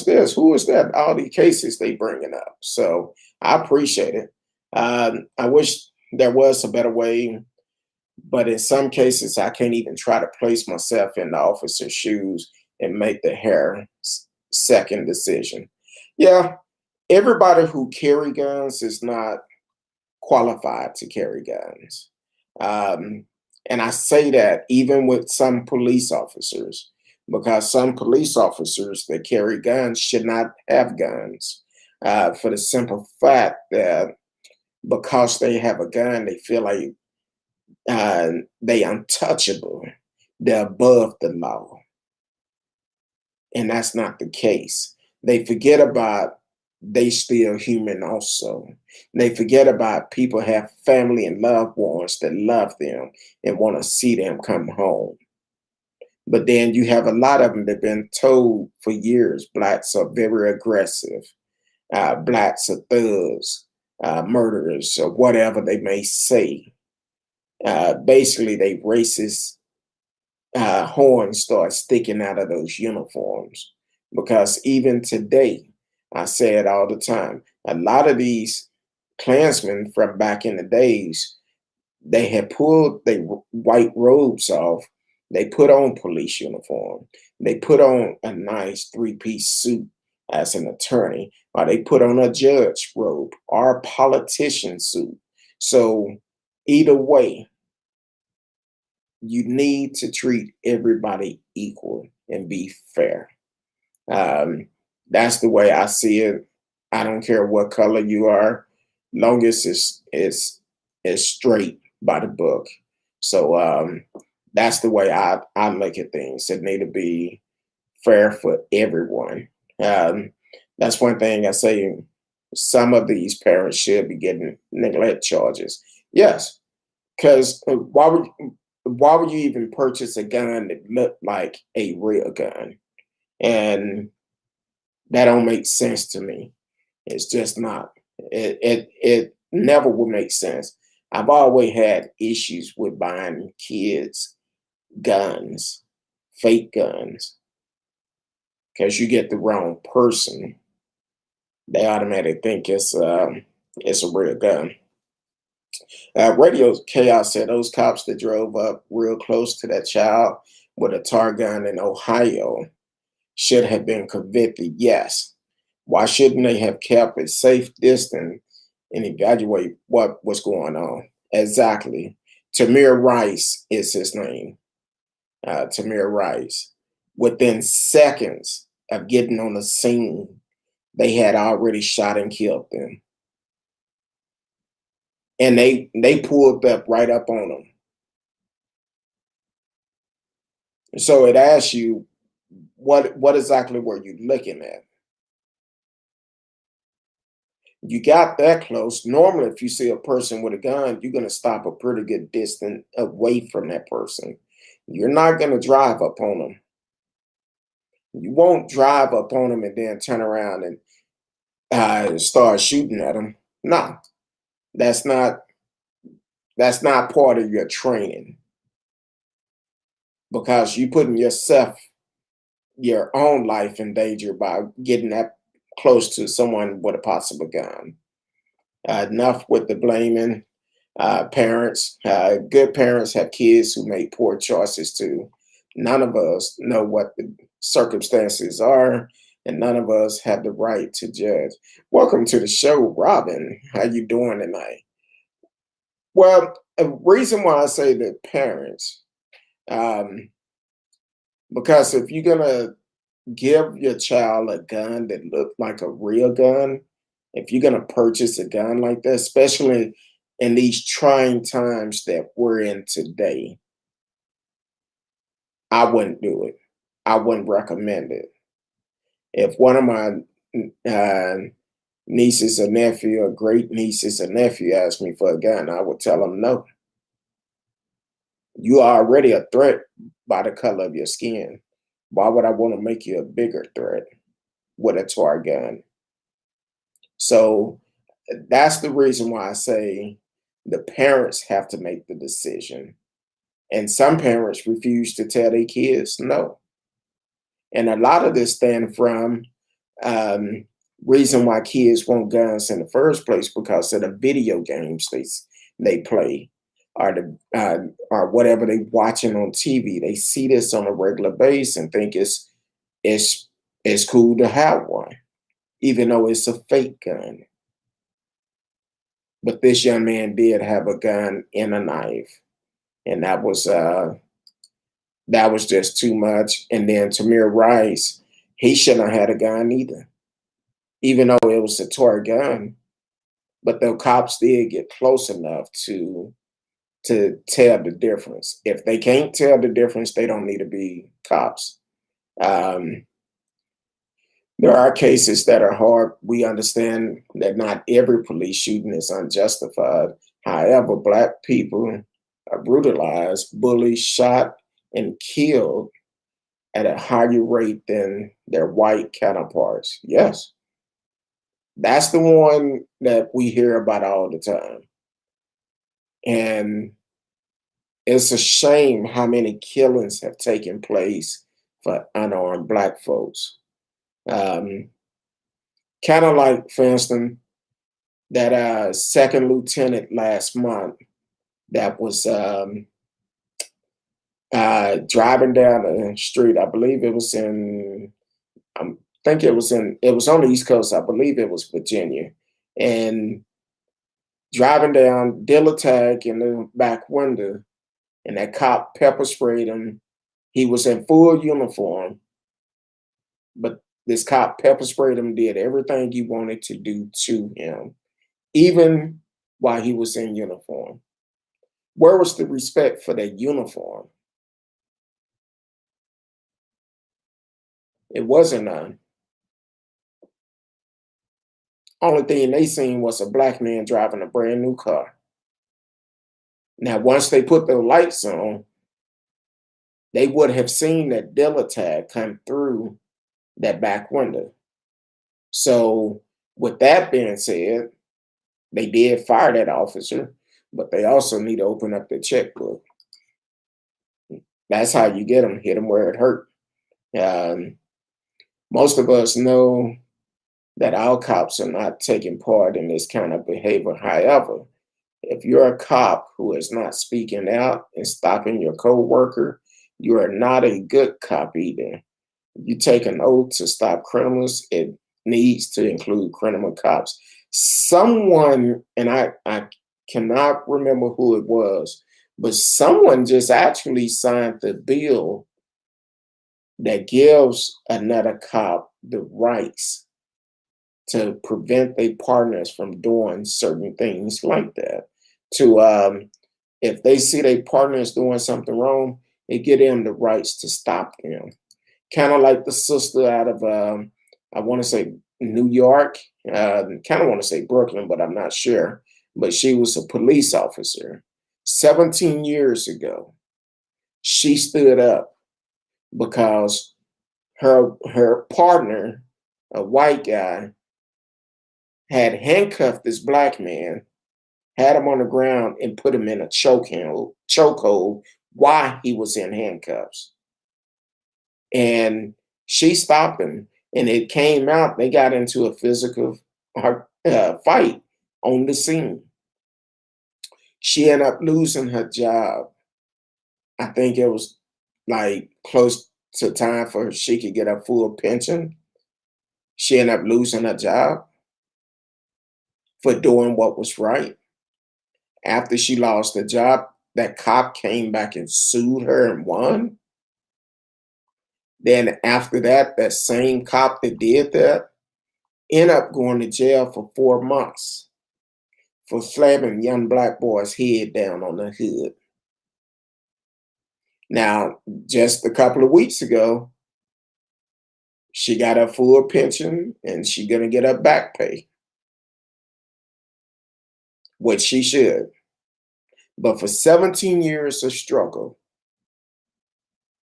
this, who is that? All the cases they bringing up. So I appreciate it. I wish there was a better way, but in some cases I can't even try to place myself in the officer's shoes and make the second decision. Yeah, everybody who carry guns is not qualified to carry guns. And I say that even with some police officers, because some police officers that carry guns should not have guns, for the simple fact that because they have a gun, they feel like they untouchable, they're above the law. And that's not the case. They forget about they still human also. They forget about people have family and loved ones that love them and want to see them come home. But then you have a lot of them that have been told for years Blacks are very aggressive, Blacks are thugs, murderers, or whatever they may say. Basically, they racist horns start sticking out of those uniforms. Because even today, I say it all the time, a lot of these Klansmen from back in the days, they had pulled their white robes off. They put on police uniform. They put on a nice three-piece suit as an attorney, or they put on a judge robe or a politician suit. So either way, you need to treat everybody equal and be fair. Um, that's the way I see it. I don't care what color you are, long as it's straight by the book. So that's the way I look at things. It need to be fair for everyone. Um, that's one thing I say. Some of these parents should be getting neglect charges. Yes, because why would you even purchase a gun that looked like a real gun? And that don't make sense to me. It's just not. It never would make sense. I've always had issues with buying kids guns, fake guns, because you get the wrong person, they automatically think it's a real gun. Radio Chaos said those cops that drove up real close to that child with a tar gun in Ohio should have been convicted. Yes. Why shouldn't they have kept a safe distance and evaluate what was going on? Exactly. Tamir Rice is his name. Tamir Rice. Within seconds of getting on the scene, they had already shot and killed them. And they pulled up right up on them. So it asks you, what exactly were you looking at? You got that close. Normally, if you see a person with a gun, you're going to stop a pretty good distance away from that person. You're not going to drive up on them. You won't drive up on them and then turn around and start shooting at them. No, that's not that's not part of your training, because you putting yourself, your own life in danger by getting that close to someone with a possible gun. Enough with the blaming. Parents, good parents have kids who make poor choices too. None of us know what the circumstances are, and none of us have the right to judge. Welcome to the show, Robin. How you doing tonight? Well, a reason why I say that parents, um, because if you're gonna give your child a gun that look like a real gun, if you're gonna purchase a gun like that, especially in these trying times that we're in today, I wouldn't do it. I wouldn't recommend it. If one of my uh, nieces or nephew or great nieces or nephew asked me for a gun, I would tell them no. You are already a threat by the color of your skin. Why would I want to make you a bigger threat with a toy gun? So that's the reason why I say the parents have to make the decision. And some parents refuse to tell their kids no. And a lot of this stem from um, reason why kids want guns in the first place, because of the video games they play, or or whatever they watching on TV. They see this on a regular basis and think it's it's cool to have one, even though it's a fake gun. But this young man did have a gun and a knife, and that was just too much. And then Tamir Rice, he shouldn't have had a gun either, even though it was a toy gun. But the cops did get close enough to tell the difference. If they can't tell the difference, they don't need to be cops. Um, there are cases that are hard. We understand that not every police shooting is unjustified. However, Black people are brutalized, bullied, shot, and killed at a higher rate than their white counterparts. Yes, that's the one that we hear about all the time. And it's a shame how many killings have taken place for unarmed Black folks. Um, kind of like, for instance, that second lieutenant last month that was driving down the street. I believe it was in, I think it was on the East Coast. I believe it was Virginia. And driving down, dealer tag in the back window, and that cop pepper sprayed him. He was in full uniform, but This cop pepper sprayed him, did everything he wanted to do to him, even while he was in uniform. Where was the respect for that uniform? It wasn't none. Only thing they seen was a black man driving a brand new car. Now, once they put the lights on, they would have seen that dealer tag come through that back window. So, with that being said, they did fire that officer, but they also need to open up the checkbook. That's how you get them, hit them where it hurt. Um, Most of us know that our cops are not taking part in this kind of behavior. However, if you're a cop who is not speaking out and stopping your coworker, you are not a good cop either. You take an oath to stop criminals, it needs to include criminal cops. Someone, and I cannot remember who it was, but someone just actually signed the bill that gives another cop the rights to prevent their partners from doing certain things like that. To if they see their partners doing something wrong, they give them the rights to stop them. Kind of like the sister out of I want to say New York, kind of want to say Brooklyn, but I'm not sure. But she was a police officer 17 years ago. She stood up because her partner, a white guy, had handcuffed this black man, had him on the ground, and put him in a chokehold while he was in handcuffs. And she stopped him, and it came out they got into a physical fight on the scene. She ended up losing her job. I think it was like close to time for she could get a full pension. She ended up losing her job for doing what was right. After she lost the job, that cop came back and sued her and won. Then after that, that same cop that did that ended up going to jail for 4 months for slamming young black boy's head down on the hood. Now, just a couple of weeks ago, she got her full pension and she's gonna get her back pay, which she should. But for 17 years of struggle,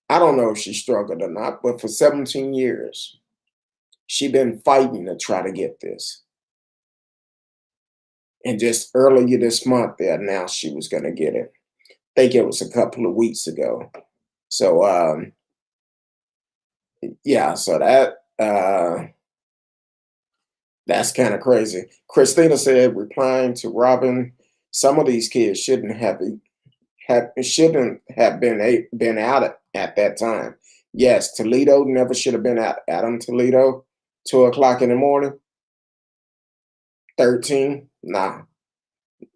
I don't know if she struggled or not, but for 17 years, she been fighting to try to get this. And just earlier this month, they announced she was going to get it. I think it was a couple of weeks ago. So, yeah, so that's kind of crazy. Christina said, replying to Robin, some of these kids shouldn't have been out at that time. Yes, Toledo never should have been out. Adam Toledo, 2 o'clock in the morning, 13. Nah,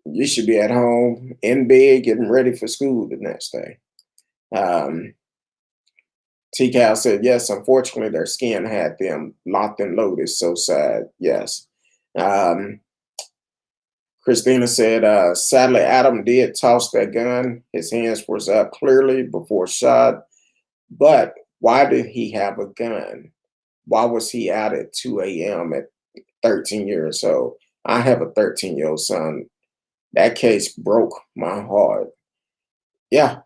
you should be at home in bed getting ready for school the next day. T-Cal said, yes, unfortunately, their skin had them locked and loaded. So sad. Yes. Christina said, sadly, Adam did toss that gun. His hands was up clearly before shot. But why did he have a gun? Why was he out at 2 a.m. at 13 years old? I have a 13-year-old son. That case broke my heart. Yeah.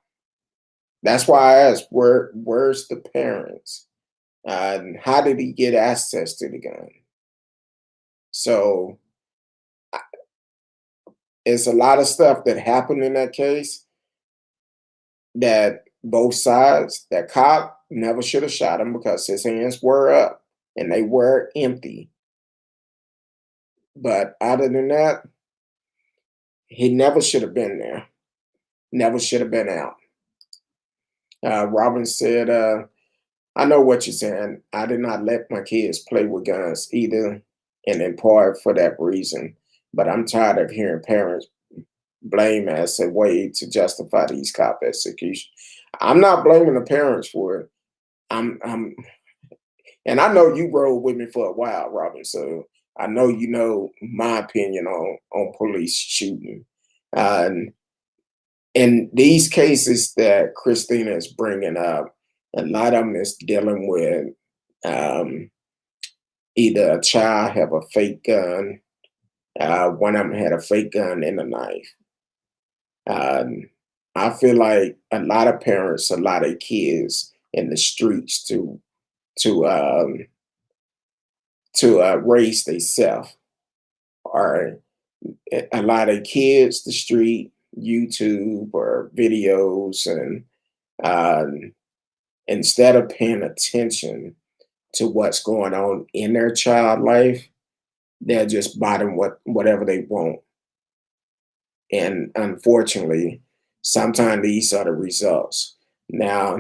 That's why I asked, where's the parents? And how did he get access to the gun? So it's a lot of stuff that happened in that case that both sides, that cop never should have shot him because his hands were up and they were empty. But other than that, he never should have been there. Never should have been out. Robin said, I know what you're saying. I did not let my kids play with guns either, and in part for that reason. But I'm tired of hearing parents blame as a way to justify these cop executions. I'm not blaming the parents for it. I'm And I know you rode with me for a while, Robin. So I know you know my opinion on police shooting. And in these cases that Christina is bringing up, a lot of them is dealing with um, either a child have a fake gun. One of them had a fake gun and a knife. Um, I feel like a lot of parents, a lot of kids in the streets to um, to raise themselves, or a lot of kids, the street, YouTube or videos, and um, instead of paying attention to what's going on in their child life, they're just buying whatever they want. And unfortunately, sometimes these are the results. Now,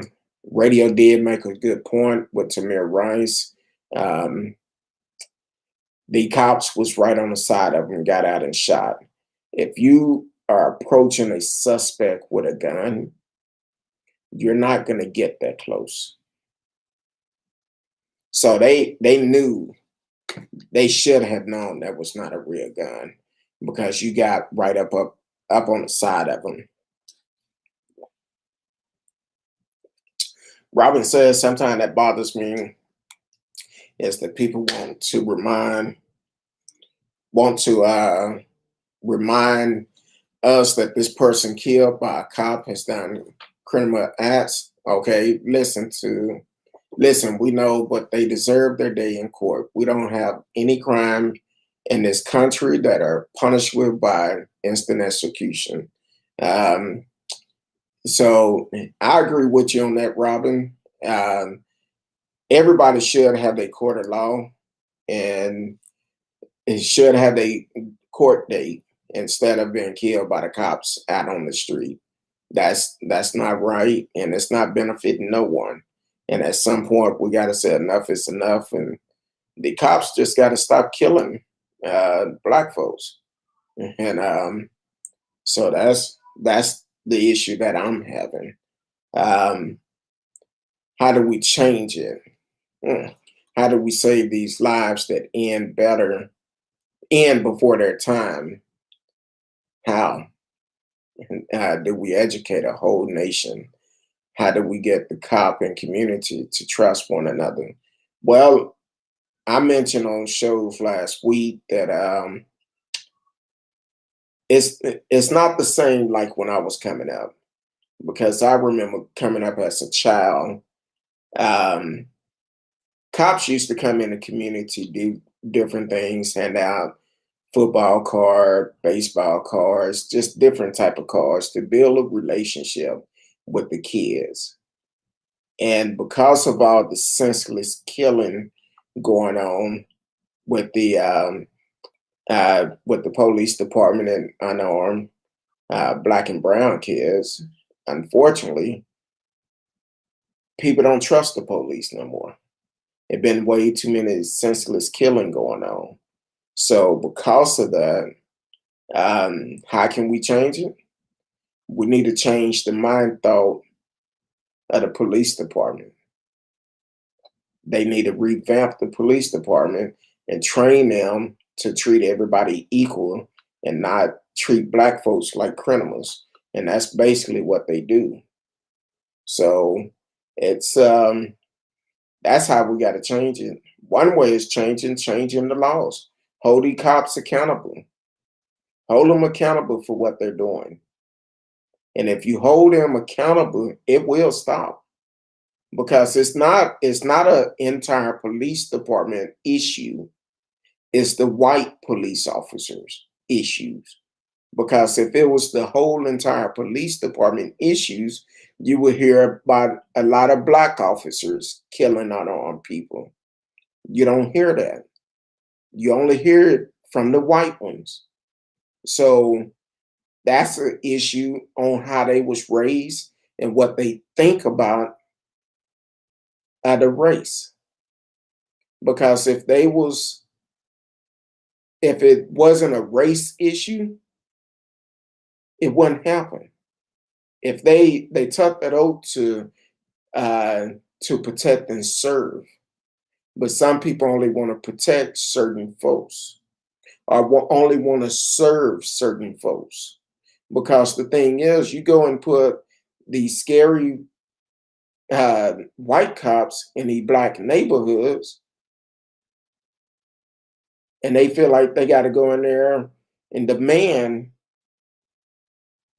radio did make a good point with Tamir Rice. Um, the cops was right on the side of him, got out and shot. If you are approaching a suspect with a gun, you're not going to get that close. So they knew, they should have known that was not a real gun, because you got right up on the side of them. Robin says sometimes that bothers me is that people want to remind us that this person killed by a cop has done criminal acts. Okay, listen, we know, but they deserve their day in court. We don't have any crime in this country that are punishable by instant execution. Um, so I agree with you on that, Robin. Um, Everybody should have their court of law, and it should have a court date instead of being killed by the cops out on the street. That's not right, and it's not benefiting no one. And at some point, we got to say enough is enough, and the cops just got to stop killing black folks. And so that's the issue that I'm having. Um, how do we change it? Hmm. How do we save these lives that end before their time? How do we educate a whole nation? How do we get the cop and community to trust one another? Well, I mentioned on shows last week that it's not the same like when I was coming up, because I remember coming up as a child. Um, Cops used to come in the community, do different things, hand out football card, baseball cards, just different type of cards to build a relationship with the kids. And because of all the senseless killing going on with the police department and unarmed black and brown kids, unfortunately, people don't trust the police no more. There've been way too many senseless killing going on. So because of that, how can we change it? We need to change the mind thought of the police department. They need to revamp the police department and train them to treat everybody equal and not treat black folks like criminals. And that's basically what they do. So it's that's how we got to change it. One way is changing the laws. Holding cops accountable. Hold them accountable for what they're doing. And if you hold them accountable, it will stop, because it's not an entire police department issue. It's the white police officers issues. Because if it was the whole entire police department issues, you would hear about a lot of black officers killing unarmed people. You don't hear that. You only hear it from the white ones. So that's an issue on how they was raised and what they think about the race. Because if it wasn't a race issue, it wouldn't happen. If they took that oath to protect and serve, But some people only want to protect certain folks or only want to serve certain folks. Because the thing is, you go and put these scary white cops in these black neighborhoods, and they feel like they got to go in there and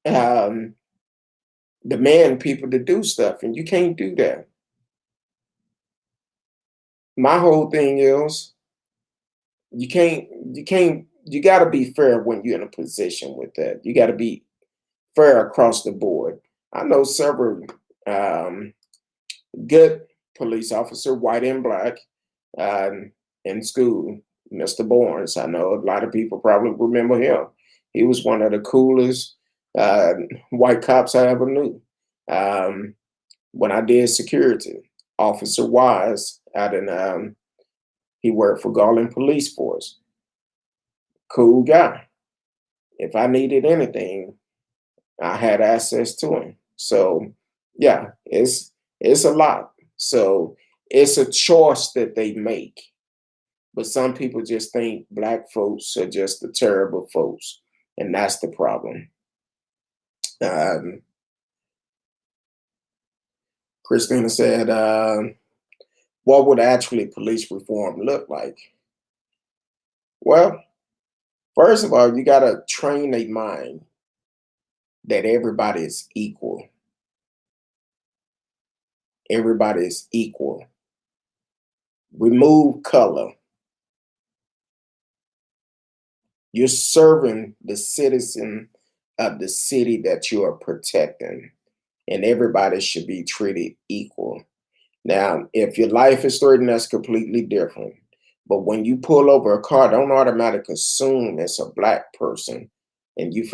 um, demand people to do stuff, and you can't do that. My whole thing is you got to be fair when you're in a position with that. You got to be fair across the board. I know several good police officer, white and black, in school. Mr. Barnes, I know a lot of people probably remember him. He was one of the coolest uh, white cops I ever knew. When I did security, Officer Wise out in he worked for Garland Police Force. Cool guy. If I needed anything, I had access to him. So yeah, it's a lot. So it's a choice that they make. But some people just think black folks are just the terrible folks, and that's the problem. Um, Christina said, "What would actually police reform look like?" Well, first of all, you got to train a mind that everybody is equal. Everybody is equal. Remove color. You're serving the citizen of the city that you are protecting, and everybody should be treated equal. Now, if your life is threatened, that's completely different. But when you pull over a car, don't automatically assume it's a black person, and you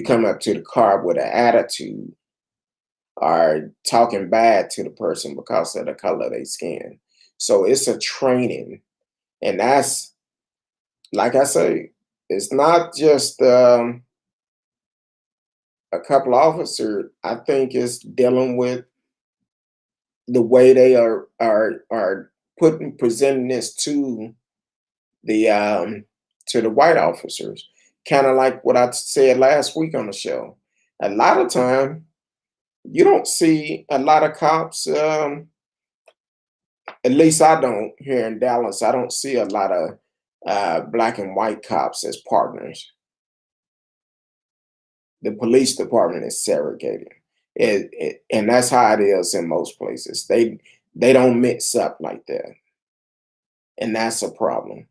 come up to the car with an attitude or talking bad to the person because of the color of their skin. So it's a training, and that's like I say, it's not just a couple officers. I think it's dealing with the way they are presenting this the to the white officers. Kind of like what I said last week on the show. A lot of time you don't see a lot of cops. At least I don't here in Dallas. I don't see a lot of black and white cops as partners. The police department is segregated, and that's how it is in most places. They don't mix up like that, and that's a problem.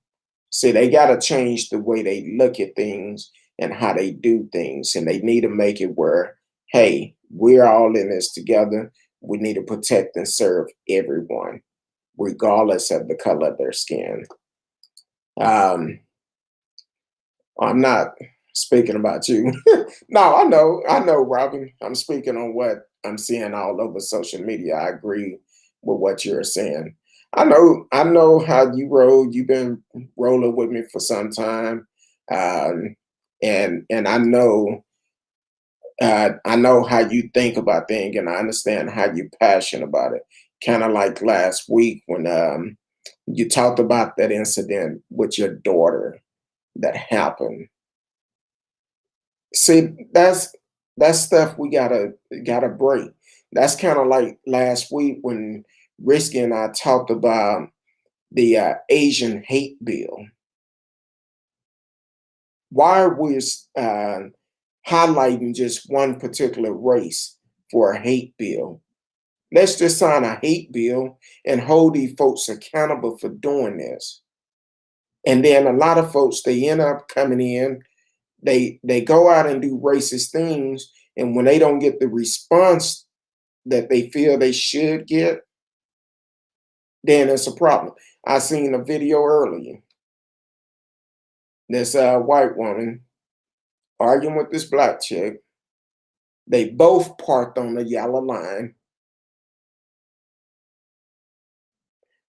See, they got to change the way they look at things and how they do things, and they need to make it where, hey, we're all in this together. We need to protect and serve everyone, regardless of the color of their skin. Um, I'm not speaking about you. No, I know, Robin. I'm speaking on what I'm seeing all over social media. I agree with what you're saying. I know how you roll. You've been rolling with me for some time, um, and I know how you think about things, and I understand how you're passionate about it. Kind of like last week when you talked about that incident with your daughter that happened. See, that's stuff we gotta break. That's kind of like last week when Risky and I talked about the Asian hate bill. Why are we highlighting just one particular race for a hate bill? Let's just sign a hate bill and hold these folks accountable for doing this. And then a lot of folks they end up coming in, they go out and do racist things, and when they don't get the response that they feel they should get, then it's a problem. I seen a video earlier. This white woman arguing with this black chick. They both parked on the yellow line.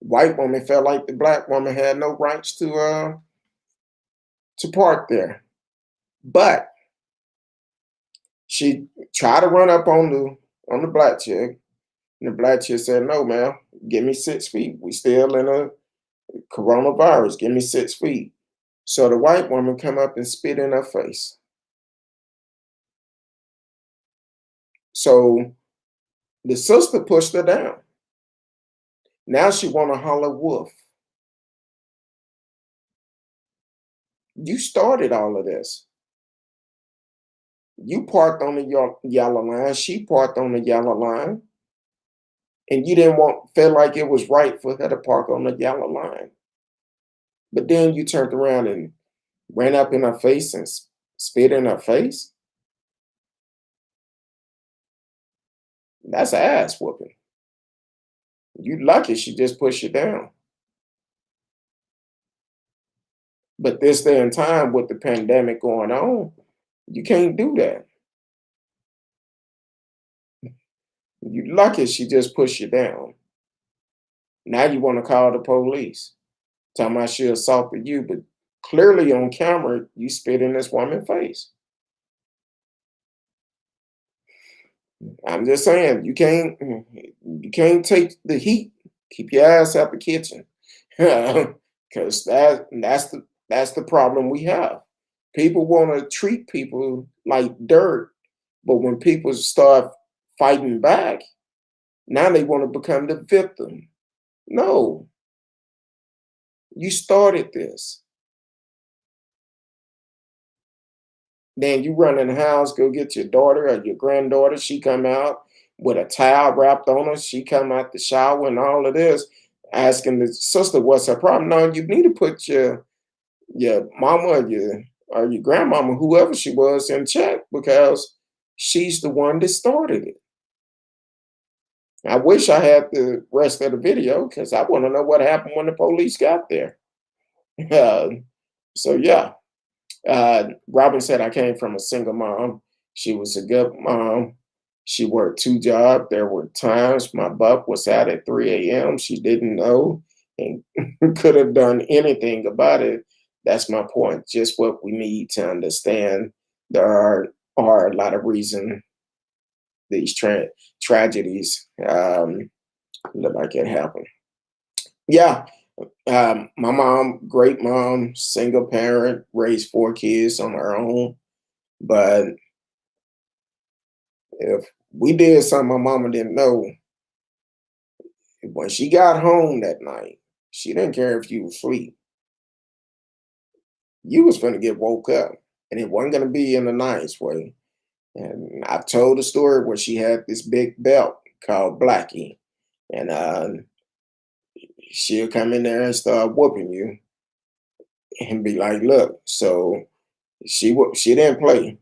White woman felt like the black woman had no rights to park there, but she tried to run up on the black chick. And the black chick said, no, man, give me 6 feet. We still in a coronavirus. Give me 6 feet. So the white woman come up and spit in her face. So the sister pushed her down. Now she want to holler wolf. You started all of this. You parked on the yellow line. She parked on the yellow line. And you didn't feel like it was right for her to park on the yellow line. But then you turned around and ran up in her face and spit in her face. That's an ass whooping. You lucky she just pushed you down. But this day and time with the pandemic going on, you can't do that. You lucky she just pushed you down. Now you want to call the police. Talking about she assaulted you, but clearly on camera, you spit in this woman's face. I'm just saying, you can't take the heat. Keep your ass out the kitchen. Because that's the problem we have. People want to treat people like dirt, but when people start fighting back, now they want to become the victim. No, you started this. Then you run in the house, go get your daughter or your granddaughter. She come out with a towel wrapped on her. She come out the shower and all of this, asking the sister what's her problem. No, you need to put your mama or your grandmama, whoever she was, in check because she's the one that started it. I wish I had the rest of the video because I want to know what happened when the police got there. Uh, so yeah. Robin said, I came from a single mom. She was a good mom. She worked 2 jobs. There were times my butt was out at 3 a.m. She didn't know and could have done anything about it. That's my point. Just what we need to understand. There are a lot of reasons these tragedies look like it happened. Yeah. My mom, great mom, single parent, raised 4 kids on her own. But if we did something my mama didn't know, when she got home that night, she didn't care if you was asleep. You was gonna get woke up, and it wasn't gonna be in a nice way. And I've told the story where she had this big belt called Blackie, and she'll come in there and start whooping you, and be like, "Look, so she didn't play.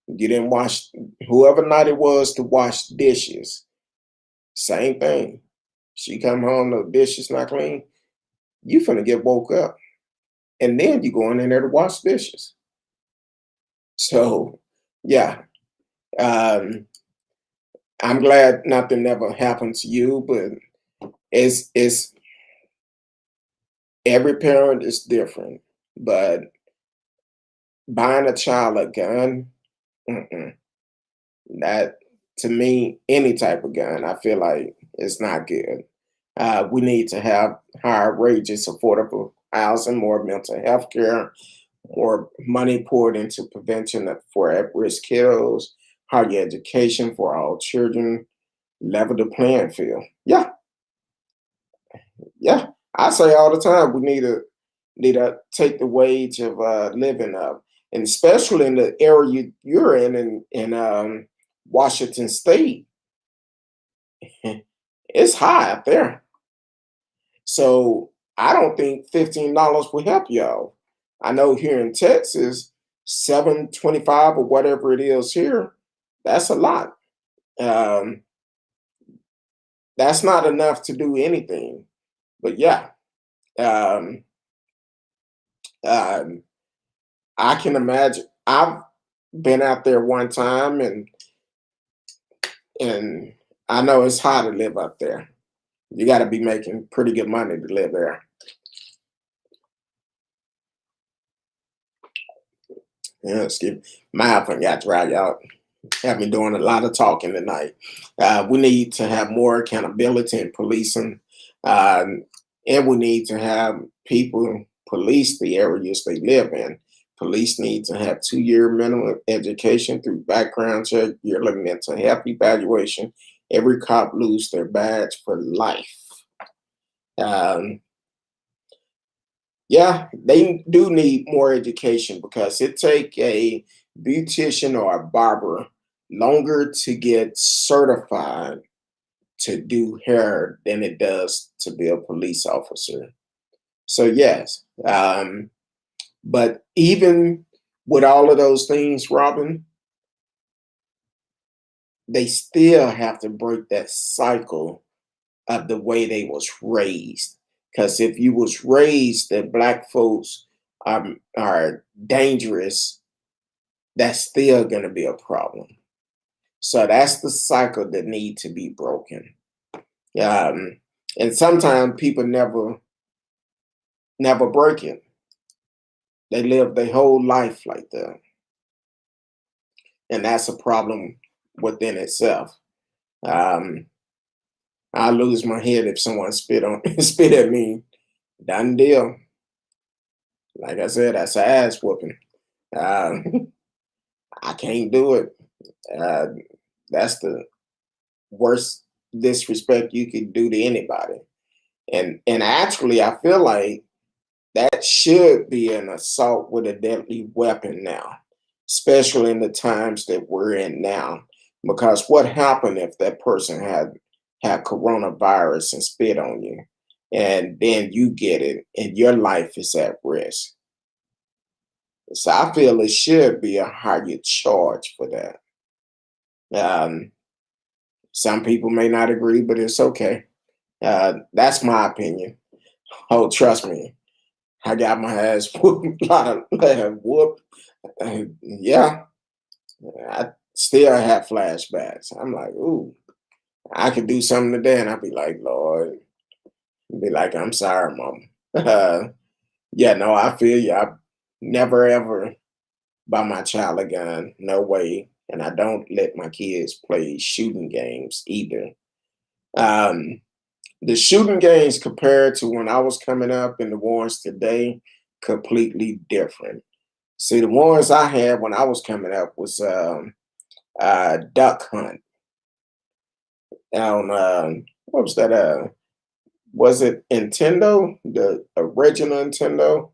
You didn't wash whoever night it was to wash dishes. Same thing. She come home, the dishes not clean. You finna get woke up, and then you going in there to wash dishes. So, yeah, um, I'm glad nothing ever happened to you, but it's every parent is different. But buying a child a gun, mm-mm. That to me, any type of gun, I feel like it's not good. We need to have higher wages, affordable housing, more mental health care, more money poured into prevention for at-risk kiddos, higher education for all children, level the playing field. Yeah, yeah. I say all the time we need to take the wage of living up, and especially in the area you're in Washington State, it's high up there. So I don't think $15 will help y'all. I know here in Texas, 7.25 or whatever it is here, that's a lot. Um, that's not enough to do anything. But yeah, um, um, I can imagine. I've been out there one time, and I know it's hard to live up there. You got to be making pretty good money to live there. Yeah, excuse me. My iPhone got dry, y'all. Have been doing a lot of talking tonight. We need to have more accountability in policing, um, and we need to have people police the areas they live in. Police need to have 2-year minimum education through background check, yearly mental health evaluation. Every cop lose their badge for life. Um, yeah, they do need more education because it take a beautician or a barber longer to get certified to do hair than it does to be a police officer. So yes, but even with all of those things, Robin, they still have to break that cycle of the way they was raised. Because if you was raised that black folks are dangerous, that's still going to be a problem. So that's the cycle that need to be broken. Um, and sometimes people never break it. They live their whole life like that, and that's a problem within itself. Um, I lose my head if someone spit at me. Done deal. Like I said, that's an ass whooping. Uh, I can't do it. Uh, that's the worst disrespect you could do to anybody. And actually, I feel like that should be an assault with a deadly weapon now, especially in the times that we're in now. Because what happened if that person had coronavirus and spit on you, and then you get it, and your life is at risk? So I feel it should be a higher charge for that. Um, some people may not agree, but it's okay. That's my opinion. Oh, trust me, I got my ass whooped, whooped. Yeah, I still have flashbacks. I'm like, ooh, I could do something today, and I'd be like, Lord, be like, I'm sorry, mom. Yeah, no, I feel you. I never ever buy my child a gun, no way, and I don't let my kids play shooting games either. Um, the shooting games compared to when I was coming up and the ones today, completely different. See, the ones I had when I was coming up was duck hunt on what was that? Was it Nintendo, the original Nintendo?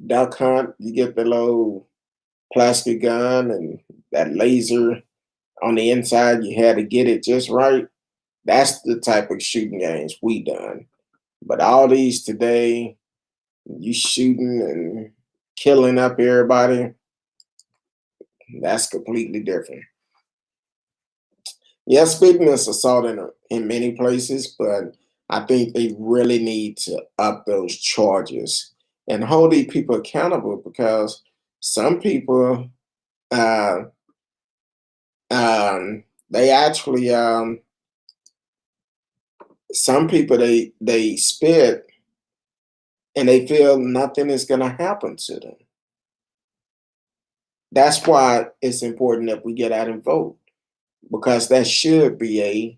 Duck hunt. You get the little plastic gun and that laser on the inside. You had to get it just right. That's the type of shooting games we done. But all these today, you shooting and killing up everybody. That's completely different. Yes, fitness assault in many places, but I think they really need to up those charges and hold these people accountable because some people, uh, they actually, some people they spit and they feel nothing is going to happen to them. That's why it's important that we get out and vote because that should be a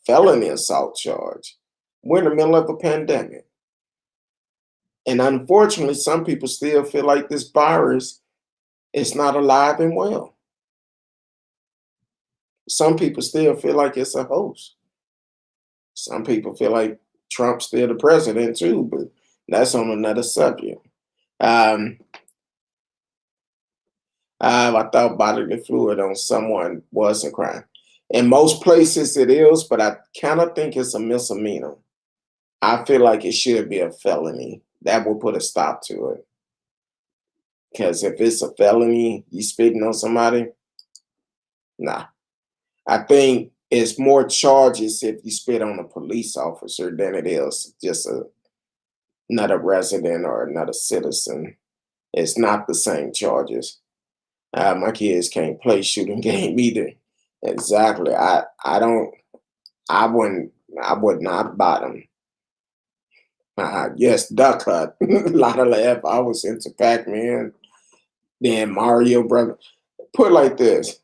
felony assault charge. We're in the middle of a pandemic. And unfortunately, some people still feel like this virus is not alive and well. Some people still feel like it's a hoax. Some people feel like Trump's still the president too, but that's on another subject. Um, I thought bodily fluid on someone was a crime. In most places it is, but I kind of think it's a misdemeanor. I feel like it should be a felony. That will put a stop to it. Because if it's a felony, you spitting on somebody, nah. I think it's more charges if you spit on a police officer than it is just another resident or another citizen. It's not the same charges. My kids can't play shooting game either. Exactly. I don't. I wouldn't. I would not buy them. Yes, duck hunt. A lot of laugh. I was into Pac-Man. Then Mario Brothers. Put it like this.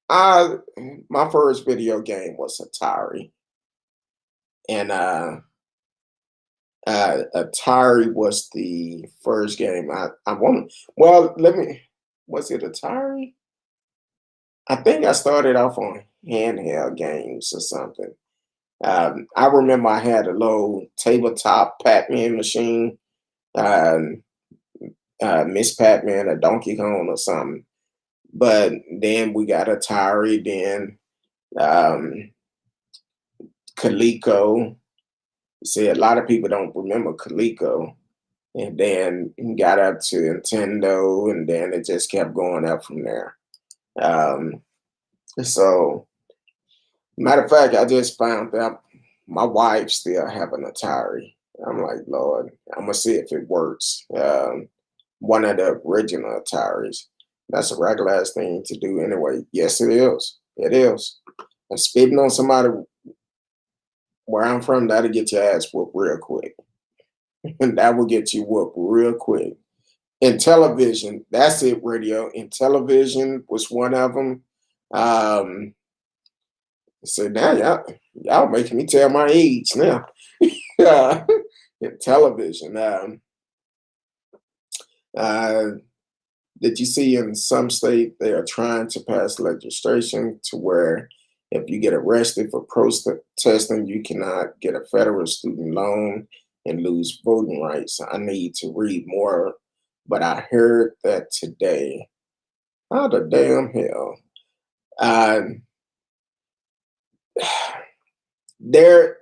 I My first video game was Atari. And Atari was the first game I want. Well, was it Atari? I think I started off on handheld games or something. I remember I had a little tabletop Pac-Man machine, um, Miss Pac-Man or Donkey Kong or something. But then we got Atari, then um, Coleco. See, a lot of people don't remember Coleco. And then got up to Nintendo, and then it just kept going up from there. Um, so, matter of fact, I just found out my wife still have an Atari. I'm like, Lord, I'm gonna see if it works. One of the original Ataris. That's a regular ass thing to do anyway. Yes, it is. It is. And spitting on somebody where I'm from, that'll get your ass whooped real quick. And that will get you whooped real quick. In television, that's it, radio. In television was one of them. So now y'all making me tell my age now. Yeah, in television. Uh, did you see in some state they are trying to pass legislation to where if you get arrested for protesting, you cannot get a federal student loan and lose voting rights? I need to read more, but I heard that today. How the damn hell?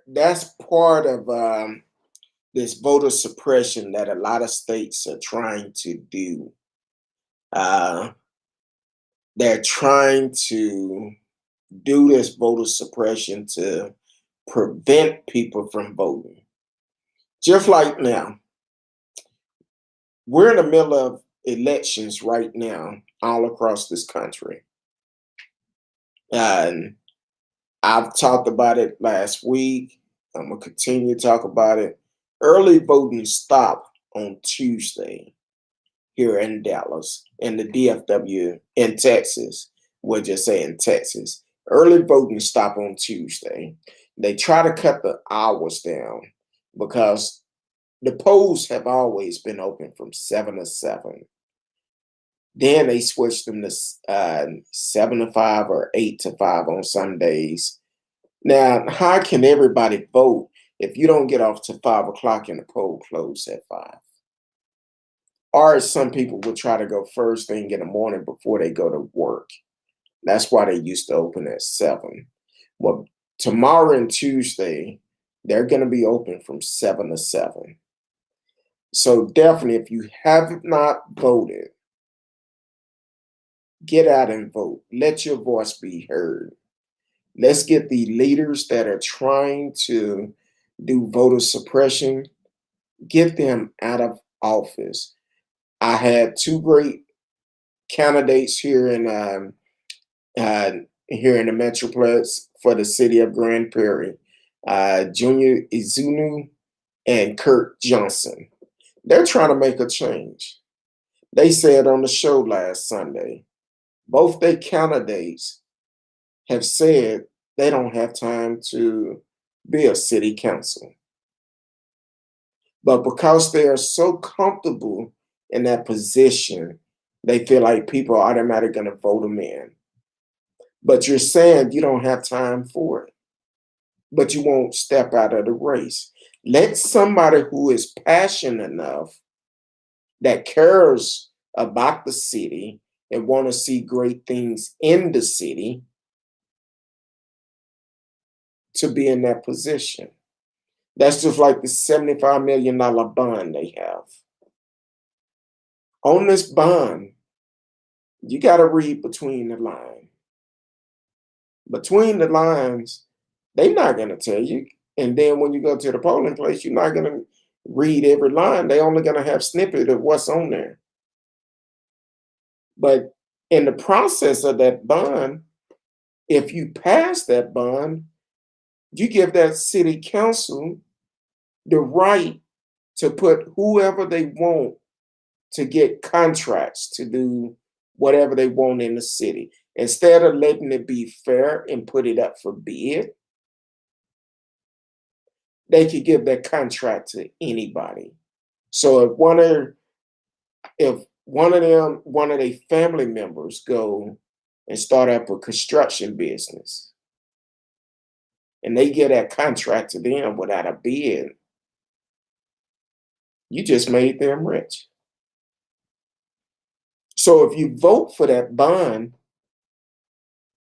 That's part of this voter suppression that a lot of states are trying to do. They're trying to do this voter suppression to prevent people from voting. Just like now, we're in the middle of elections right now all across this country. And I've talked about it last week. I'm going to continue to talk about it. Early voting stopped on Tuesday here in Dallas, in the DFW, in Texas. We'll just say in Texas. Early voting stopped on Tuesday. They try to cut the hours down because the polls have always been open from 7 to 7. Then they switched them to 7 to 5 or 8 to 5 on some days. Now, how can everybody vote if you don't get off to 5 o'clock and the poll closes at 5? Or some people will try to go first thing in the morning before they go to work. That's why they used to open at 7. Well, tomorrow and Tuesday, they're going to be open from 7 to 7. So definitely, if you have not voted, get out and vote. Let your voice be heard. Let's get the leaders that are trying to do voter suppression, get them out of office. I had two great candidates here in the Metroplex for the city of Grand Prairie, Junior Izunu and Kurt Johnson. They're trying to make a change. They said on the show last Sunday, both their candidates have said they don't have time to be a city council. But because they are so comfortable in that position, they feel like people are automatically going to vote them in. But you're saying you don't have time for it, but you won't step out of the race. Let somebody who is passionate enough, that cares about the city and want to see great things in the city, to be in that position. That's just like the $75 million bond they have. On this bond, you got to read between the lines. Between the lines, they're not going to tell you. And then when you go to the polling place, you're not going to read every line. They're only going to have snippet of what's on there. But in the process of that bond, if you pass that bond, you give that city council the right to put whoever they want to get contracts to do whatever they want in the city. Instead of letting it be fair and put it up for bid, they could give that contract to anybody. So if one of their family members go and start up a construction business and they get that contract to them without a bid, you just made them rich. So if you vote for that bond,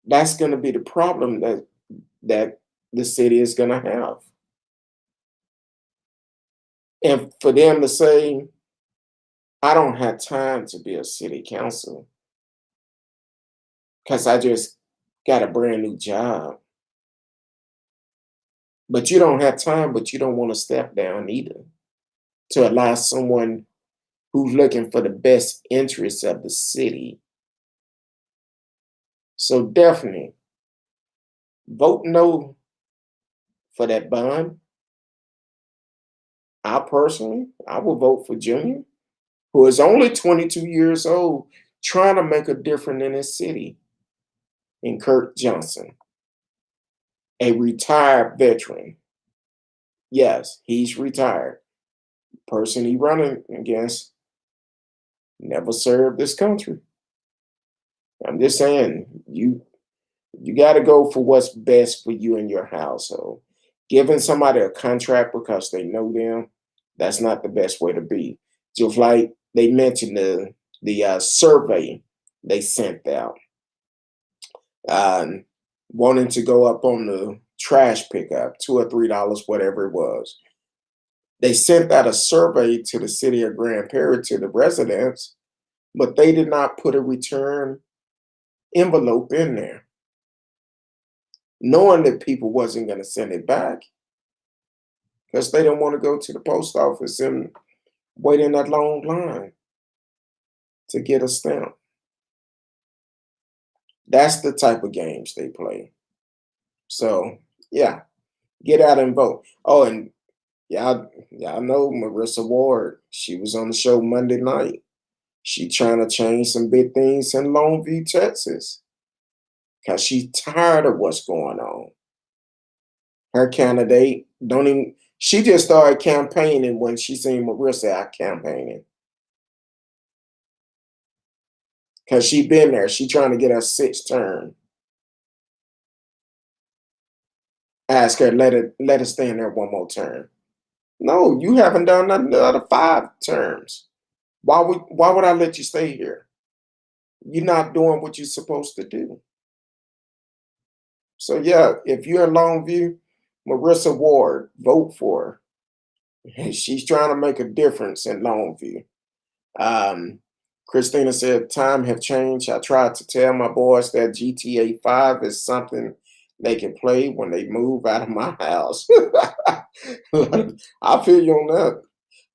that's going to be the problem that the city is going to have. And for them to say, I don't have time to be a city council because I just got a brand new job. But you don't have time, but you don't want to step down either to allow someone who's looking for the best interests of the city. So definitely vote no for that bond. I will vote for Junior, who is only 22 years old, trying to make a difference in his city, and Kurt Johnson, a retired veteran. Yes, he's retired. Person he running against never served this country. I'm just saying, you got to go for what's best for you and your household. Giving somebody a contract because they know them, that's not the best way to be. Just like they mentioned the survey they sent out, wanting to go up on the trash pickup, $2 or $3, whatever it was. They sent out a survey to the city of Grand Prairie, to the residents, but they did not put a return envelope in there, knowing that people wasn't going to send it back because they don't want to go to the post office and wait in that long line to get a stamp. That's the type of games they play. So yeah, get out and vote. Oh, and y'all know Marissa Ward. She was on the show Monday night. She trying to change some big things in Longview, Texas, because she's tired of what's going on. Her candidate don't even. She just started campaigning when she seen Marissa out campaigning, because she been there. She trying to get her 6th term. Ask her, let her stay in there one more term. No, you haven't done nothing the other 5 terms. Why would I let you stay here? You're not doing what you're supposed to do. So yeah, if you're in Longview, Marissa Ward, vote for her. She's trying to make a difference in Longview. Christina said, time have changed. I tried to tell my boys that GTA 5 is something they can play when they move out of my house. I feel you on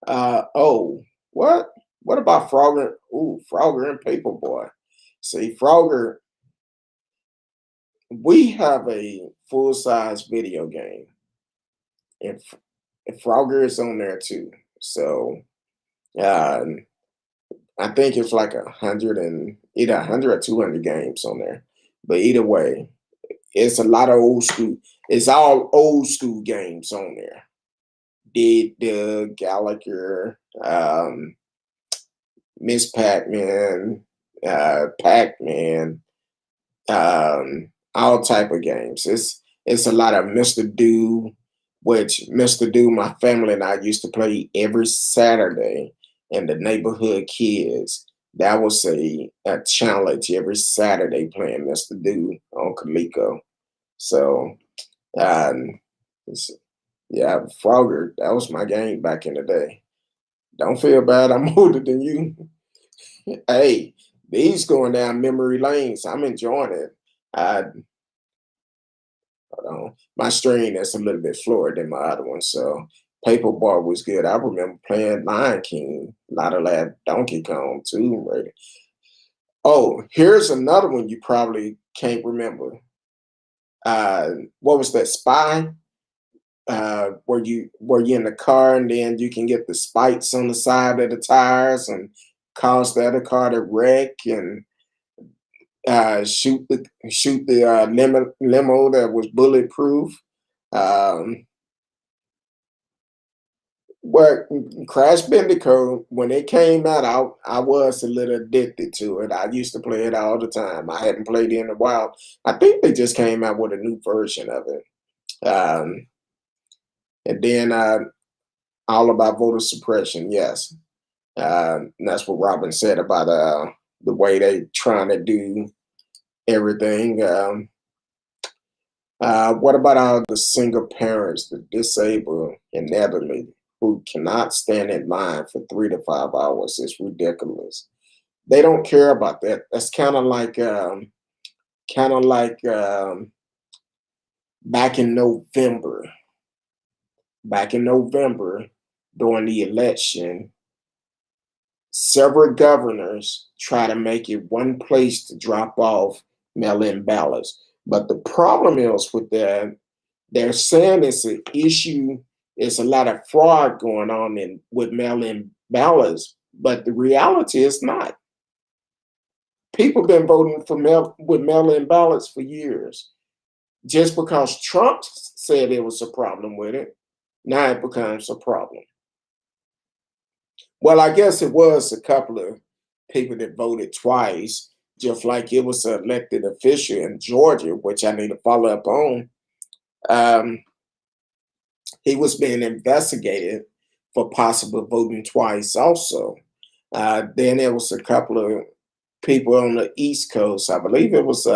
that. Oh, what? What about Frogger? Ooh, Frogger and Paperboy. See, Frogger, we have a full-size video game, and Frogger is on there too. So uh, I think it's like either 100 or 200 games on there. But either way, it's a lot of old school. It's all old school games on there. Dig Dug, Gallagher, Miss Pac-Man, Pac-Man, all type of games. It's a lot of Mr. Do, which Mr. Do, my family and I used to play every Saturday, and the neighborhood kids. That was a challenge every Saturday playing Mr. Do on Coleco. So, yeah, Frogger, that was my game back in the day. Don't feel bad, I'm older than you. Hey, these going down memory lanes. I'm enjoying it. Hold on. My string is a little bit slower than my other one, so Paperboy was good. I remember playing Lion King, a lot of that Donkey Kong too. Right? Oh, here's another one you probably can't remember. What was that? Spy? Where you in the car and then you can get the spikes on the side of the tires and cause the other car to wreck, and shoot the limo that was bulletproof. Um, but Crash Bandicoot, when it came out, I was a little addicted to it. I used to play it all the time. I hadn't played it in a while. I think they just came out with a new version of it. And then all about voter suppression, yes. And that's what Robin said about the way they trying to do everything. What about all the single parents, the disabled and elderly who cannot stand in line for 3 to 5 hours? It's ridiculous. They don't care about that. That's kind of like back in November. Back in November, during the election, several governors try to make it one place to drop off mail-in ballots. But the problem is with that, they're saying it's an issue, it's a lot of fraud going on with mail-in ballots, but the reality is not. People have been voting for mail-in ballots for years. Just because Trump said there was a problem with it, now it becomes a problem. Well, I guess it was a couple of people that voted twice, just like it was an elected official in Georgia, which I need to follow up on. Um, he was being investigated for possible voting twice also. Then there was a couple of people on the East Coast. I believe it was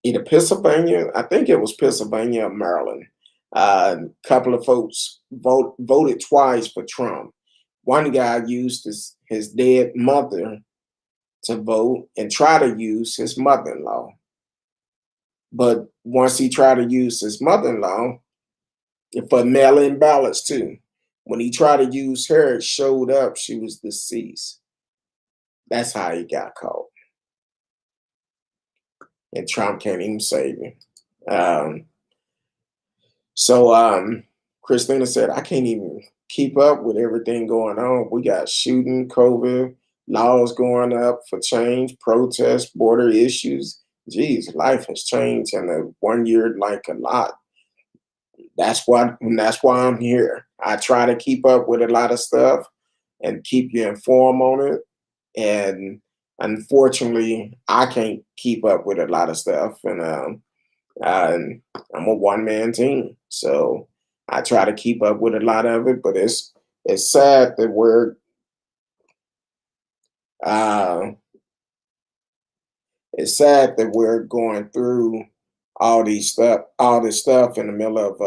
either Pennsylvania. I think it was Pennsylvania or Maryland. A couple of folks voted twice for Trump. One guy used his dead mother to vote and try to use his mother-in-law. But once he tried to use his mother-in-law for mail-in ballots too, when he tried to use her, it showed up she was deceased. That's how he got caught. And Trump can't even save him. So Christina said, I can't even keep up with everything going on. We got shooting, COVID, laws going up for change, protests, border issues. Geez, life has changed in a 1 year like a lot. That's why I'm here. I try to keep up with a lot of stuff and keep you informed on it. And unfortunately, I can't keep up with a lot of stuff. And I'm a one-man team, so I try to keep up with a lot of it. But it's sad that uh, we're going through all this stuff in the middle of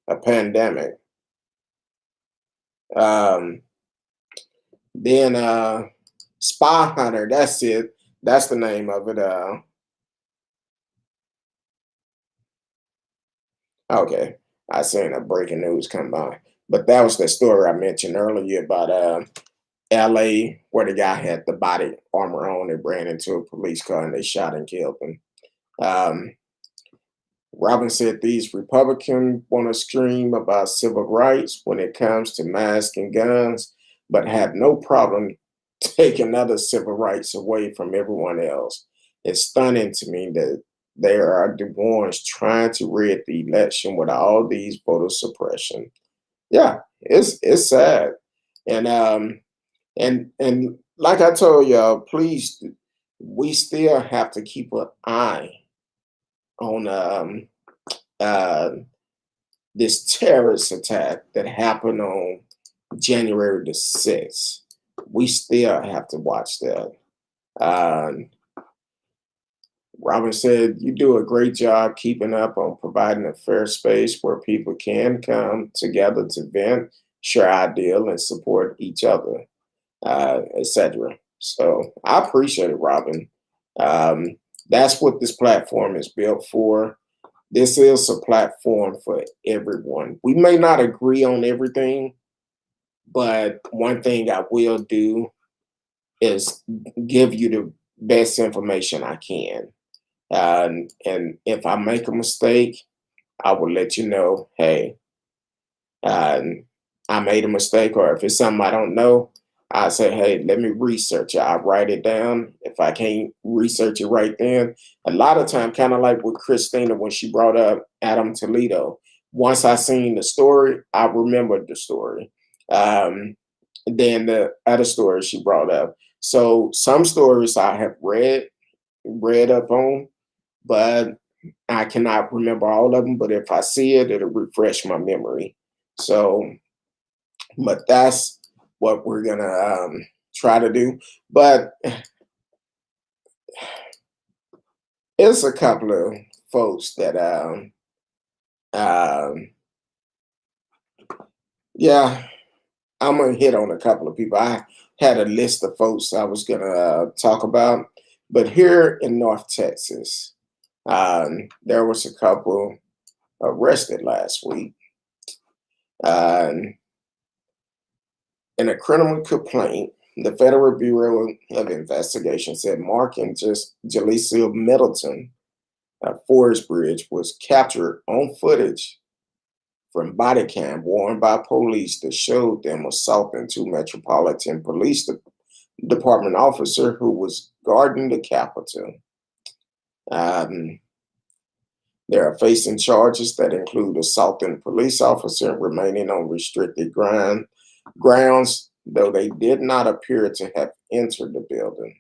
a pandemic. Then Spy Hunter, that's it. That's the name of it. Okay, I seen a breaking news come by, but that was the story I mentioned earlier about LA, where the guy had the body armor on and ran into a police car and they shot and killed him. Um, Robin said these Republicans want to scream about civil rights when it comes to masks and guns, but have no problem taking other civil rights away from everyone else. It's stunning to me that they are the ones trying to rig the election with all these voter suppression. Yeah, it's sad. And like I told y'all, please, we still have to keep an eye on uh, this terrorist attack that happened on January the 6th. We still have to watch that. Um, Robin said, you do a great job keeping up on providing a fair space where people can come together to vent, share ideas, and support each other, etc. So I appreciate it, Robin. Um, that's what this platform is built for. This is a platform for everyone. We may not agree on everything, but one thing I will do is give you the best information I can. And if I make a mistake, I will let you know, hey, I made a mistake, or if it's something I don't know, I say, hey, let me research it. I write it down. If I can't research it right then, a lot of time, kind of like with Christina when she brought up Adam Toledo. Once I seen the story, I remembered the story. Um, than the other stories she brought up. So some stories I have read up on, but I cannot remember all of them. But if I see it, it'll refresh my memory. So, but that's what we're gonna try to do. But it's a couple of folks that um yeah, I'm gonna hit on a couple of people. I had a list of folks I was gonna talk about, but here in North Texas, there was a couple arrested last week. Um, in a criminal complaint, the Federal Bureau of Investigation said Mark and Jaleesa Middleton at Forest Bridge was captured on footage from body cam worn by police that showed them assaulting two Metropolitan Police Department officer who was guarding the Capitol. Um, they are facing charges that include assaulting a police officer and remaining on restricted grounds, though they did not appear to have entered the building.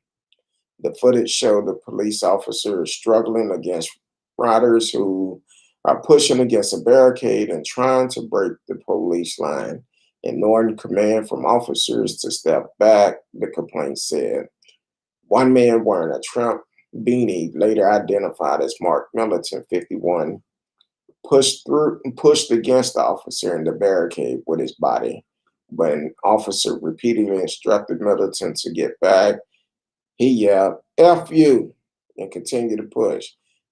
The footage showed the police officer struggling against riders who are pushing against a barricade and trying to break the police line, ignoring command from officers to step back, the complaint said. One man wearing a Trump beanie, later identified as Mark Middleton, 51, pushed against the officer in the barricade with his body. When an officer repeatedly instructed Middleton to get back, he yelled, F you, and continued to push.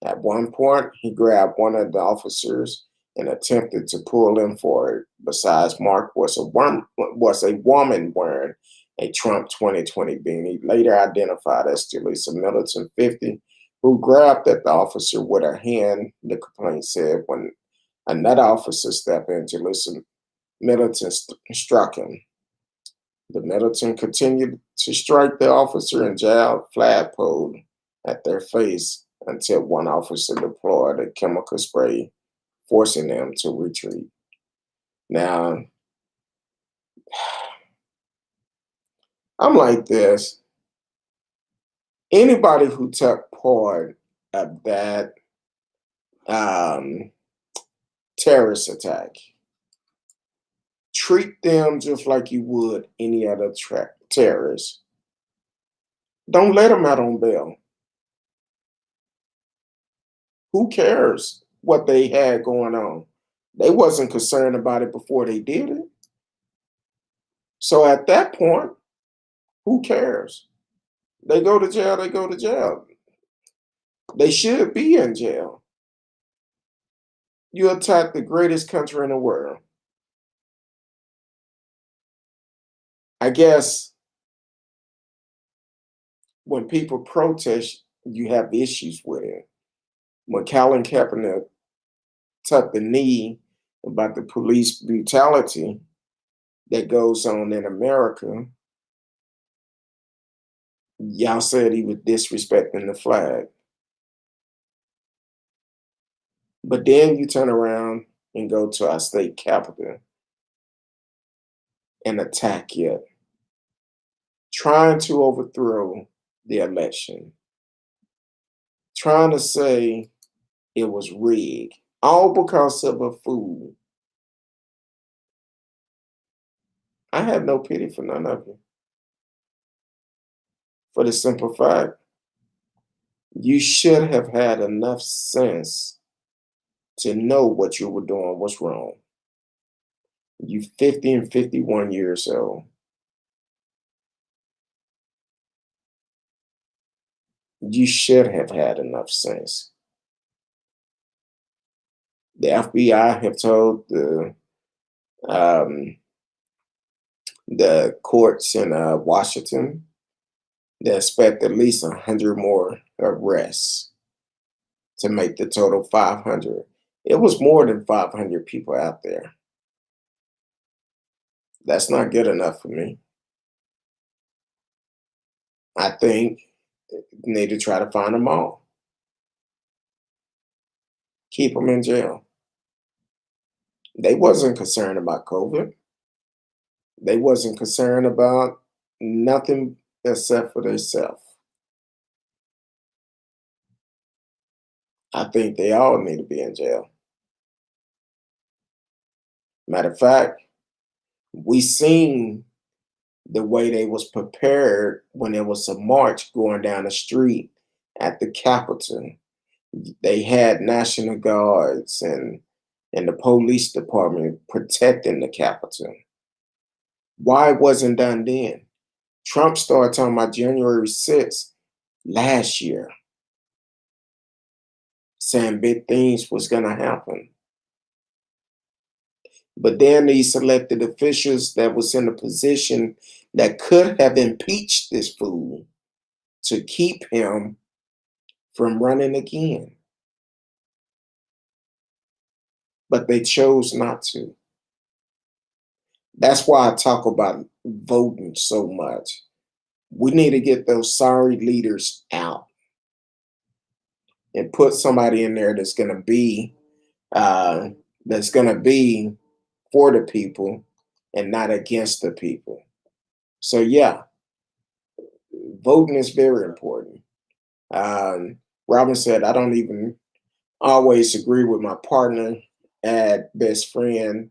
At one point, he grabbed one of the officers and attempted to pull him forward. Besides, Mark was a woman wearing a Trump 2020 beanie, later identified as Jaleesa Middleton, 50, who grabbed at the officer with her hand, the complaint said. When another officer stepped in, Jaleesa Middleton struck him. The Middleton continued to strike the officer and jabbed flagpole at their face until one officer deployed a chemical spray, forcing them to retreat. Now, I'm like this. Anybody who took part of that um, terrorist attack, treat them just like you would any other terrorist. Don't let them out on bail. Who cares what they had going on? They wasn't concerned about it before they did it. So at that point, who cares? They go to jail, they go to jail. They should be in jail. You attack the greatest country in the world. I guess when people protest, you have issues with it. When Colin Kaepernick took the knee about the police brutality that goes on in America, y'all said he was disrespecting the flag. But then you turn around and go to our state capitol and attack it, trying to overthrow the election, trying to say it was rigged, all because of a fool. I have no pity for none of you. For the simple fact, you should have had enough sense to know what you were doing was wrong. You 50 and 51 years old. You should have had enough sense. The FBI have told um, the courts in Washington they expect at least 100 more arrests to make the total 500. It was more than 500 people out there. That's not good enough for me. I think need to try to find them all, keep them in jail. They wasn't concerned about COVID. They wasn't concerned about nothing except for themselves. I think they all need to be in jail. Matter of fact, we seen the way they was prepared when there was a march going down the street at the Capitol. They had National Guards and the police department protecting the Capitol. Why it wasn't done then? Trump started talking about January 6th last year, saying big things was gonna happen. But then these elected officials that was in a position that could have impeached this fool to keep him from running again. But they chose not to. That's why I talk about voting so much. We need to get those sorry leaders out and put somebody in there uh, that's gonna be for the people and not against the people. So yeah, voting is very important. Robin said, I don't even always agree with my partner at best friend.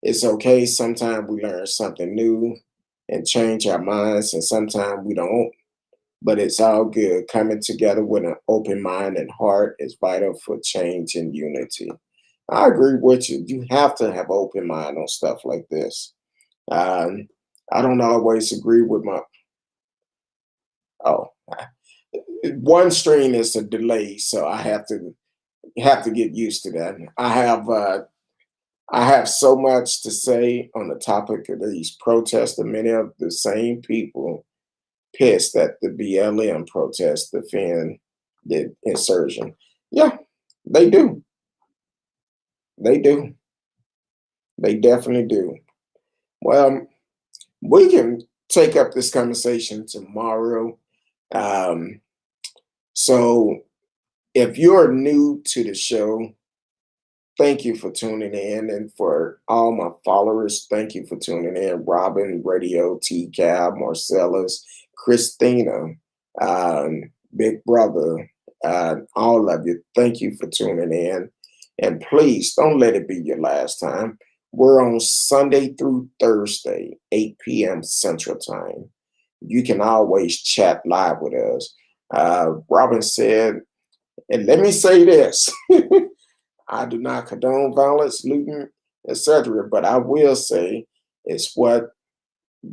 It's okay. Sometimes we learn something new and change our minds, and sometimes we don't. But it's all good. Coming together with an open mind and heart is vital for change and unity. I agree with you. You have to have open mind on stuff like this. Um, I don't always agree with my. Oh, one string is a delay, so I have to get used to that. I have so much to say on the topic of these protests. And many of the same people pissed at the BLM protests defend the insurrection. Yeah, they do. They do. They definitely do. Well, we can take up this conversation tomorrow. Um, so if you're new to the show, thank you for tuning in. And for all my followers, thank you for tuning in. Robin, Radio, T Cab, Marcellus, Christina, Big Brother, all of you, thank you for tuning in. And please don't let it be your last time. We're on Sunday through Thursday, 8 p.m. Central Time. You can always chat live with us. Robin said, and let me say this. I do not condone violence, looting, etc. But I will say it's what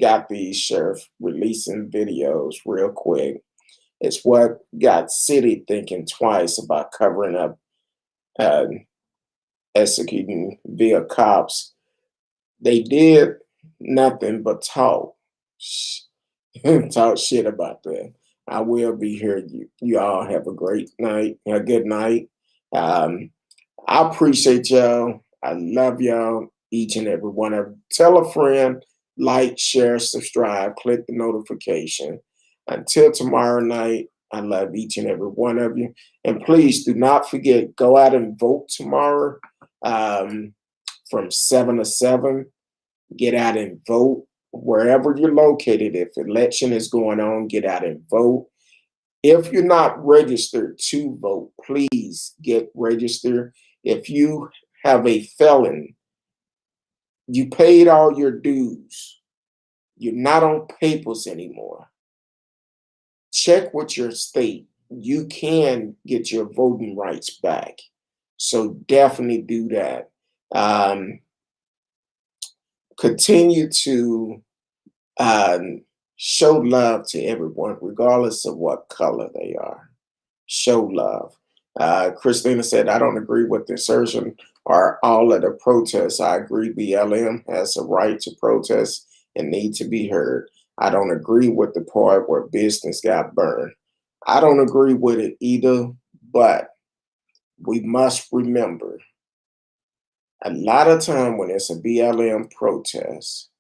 got these sheriff releasing videos real quick. It's what got city thinking twice about covering up uh, executing via cops. They did nothing but talk, talk shit about that. I will be here. You all have a great night, a good night. Um, I appreciate y'all. I love y'all, each and every one of you. Tell a friend, like, share, subscribe, click the notification. Until tomorrow night, I love each and every one of you. And please do not forget, go out and vote tomorrow from 7 to 7. Get out and vote wherever you're located. If election is going on, get out and vote. If you're not registered to vote, please get registered. If you have a felon, you paid all your dues, you're not on papers anymore, check with your state. You can get your voting rights back. So definitely do that. Continue to show love to everyone, regardless of what color they are. Show love. Christina said, I don't agree with the assertion or all of the protests. I agree BLM has a right to protest and need to be heard. I don't agree with the part where business got burned. I don't agree with it either, but we must remember a lot of time when it's a BLM protest,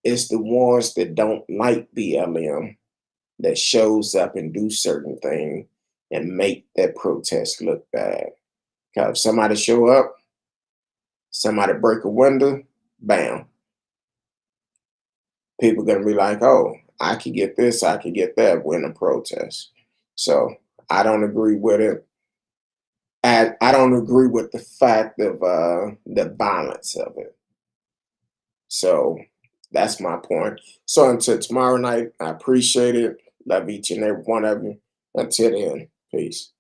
it's the ones that don't like BLM that shows up and do certain things and make that protest look bad. Because if somebody show up, somebody break a window, bam, people gonna be like, oh, I could get this, I could get that, win a protest. So I don't agree with it. And I don't agree with the fact of the violence of it. So that's my point. So until tomorrow night, I appreciate it. Love each and every one of you. Until then, peace.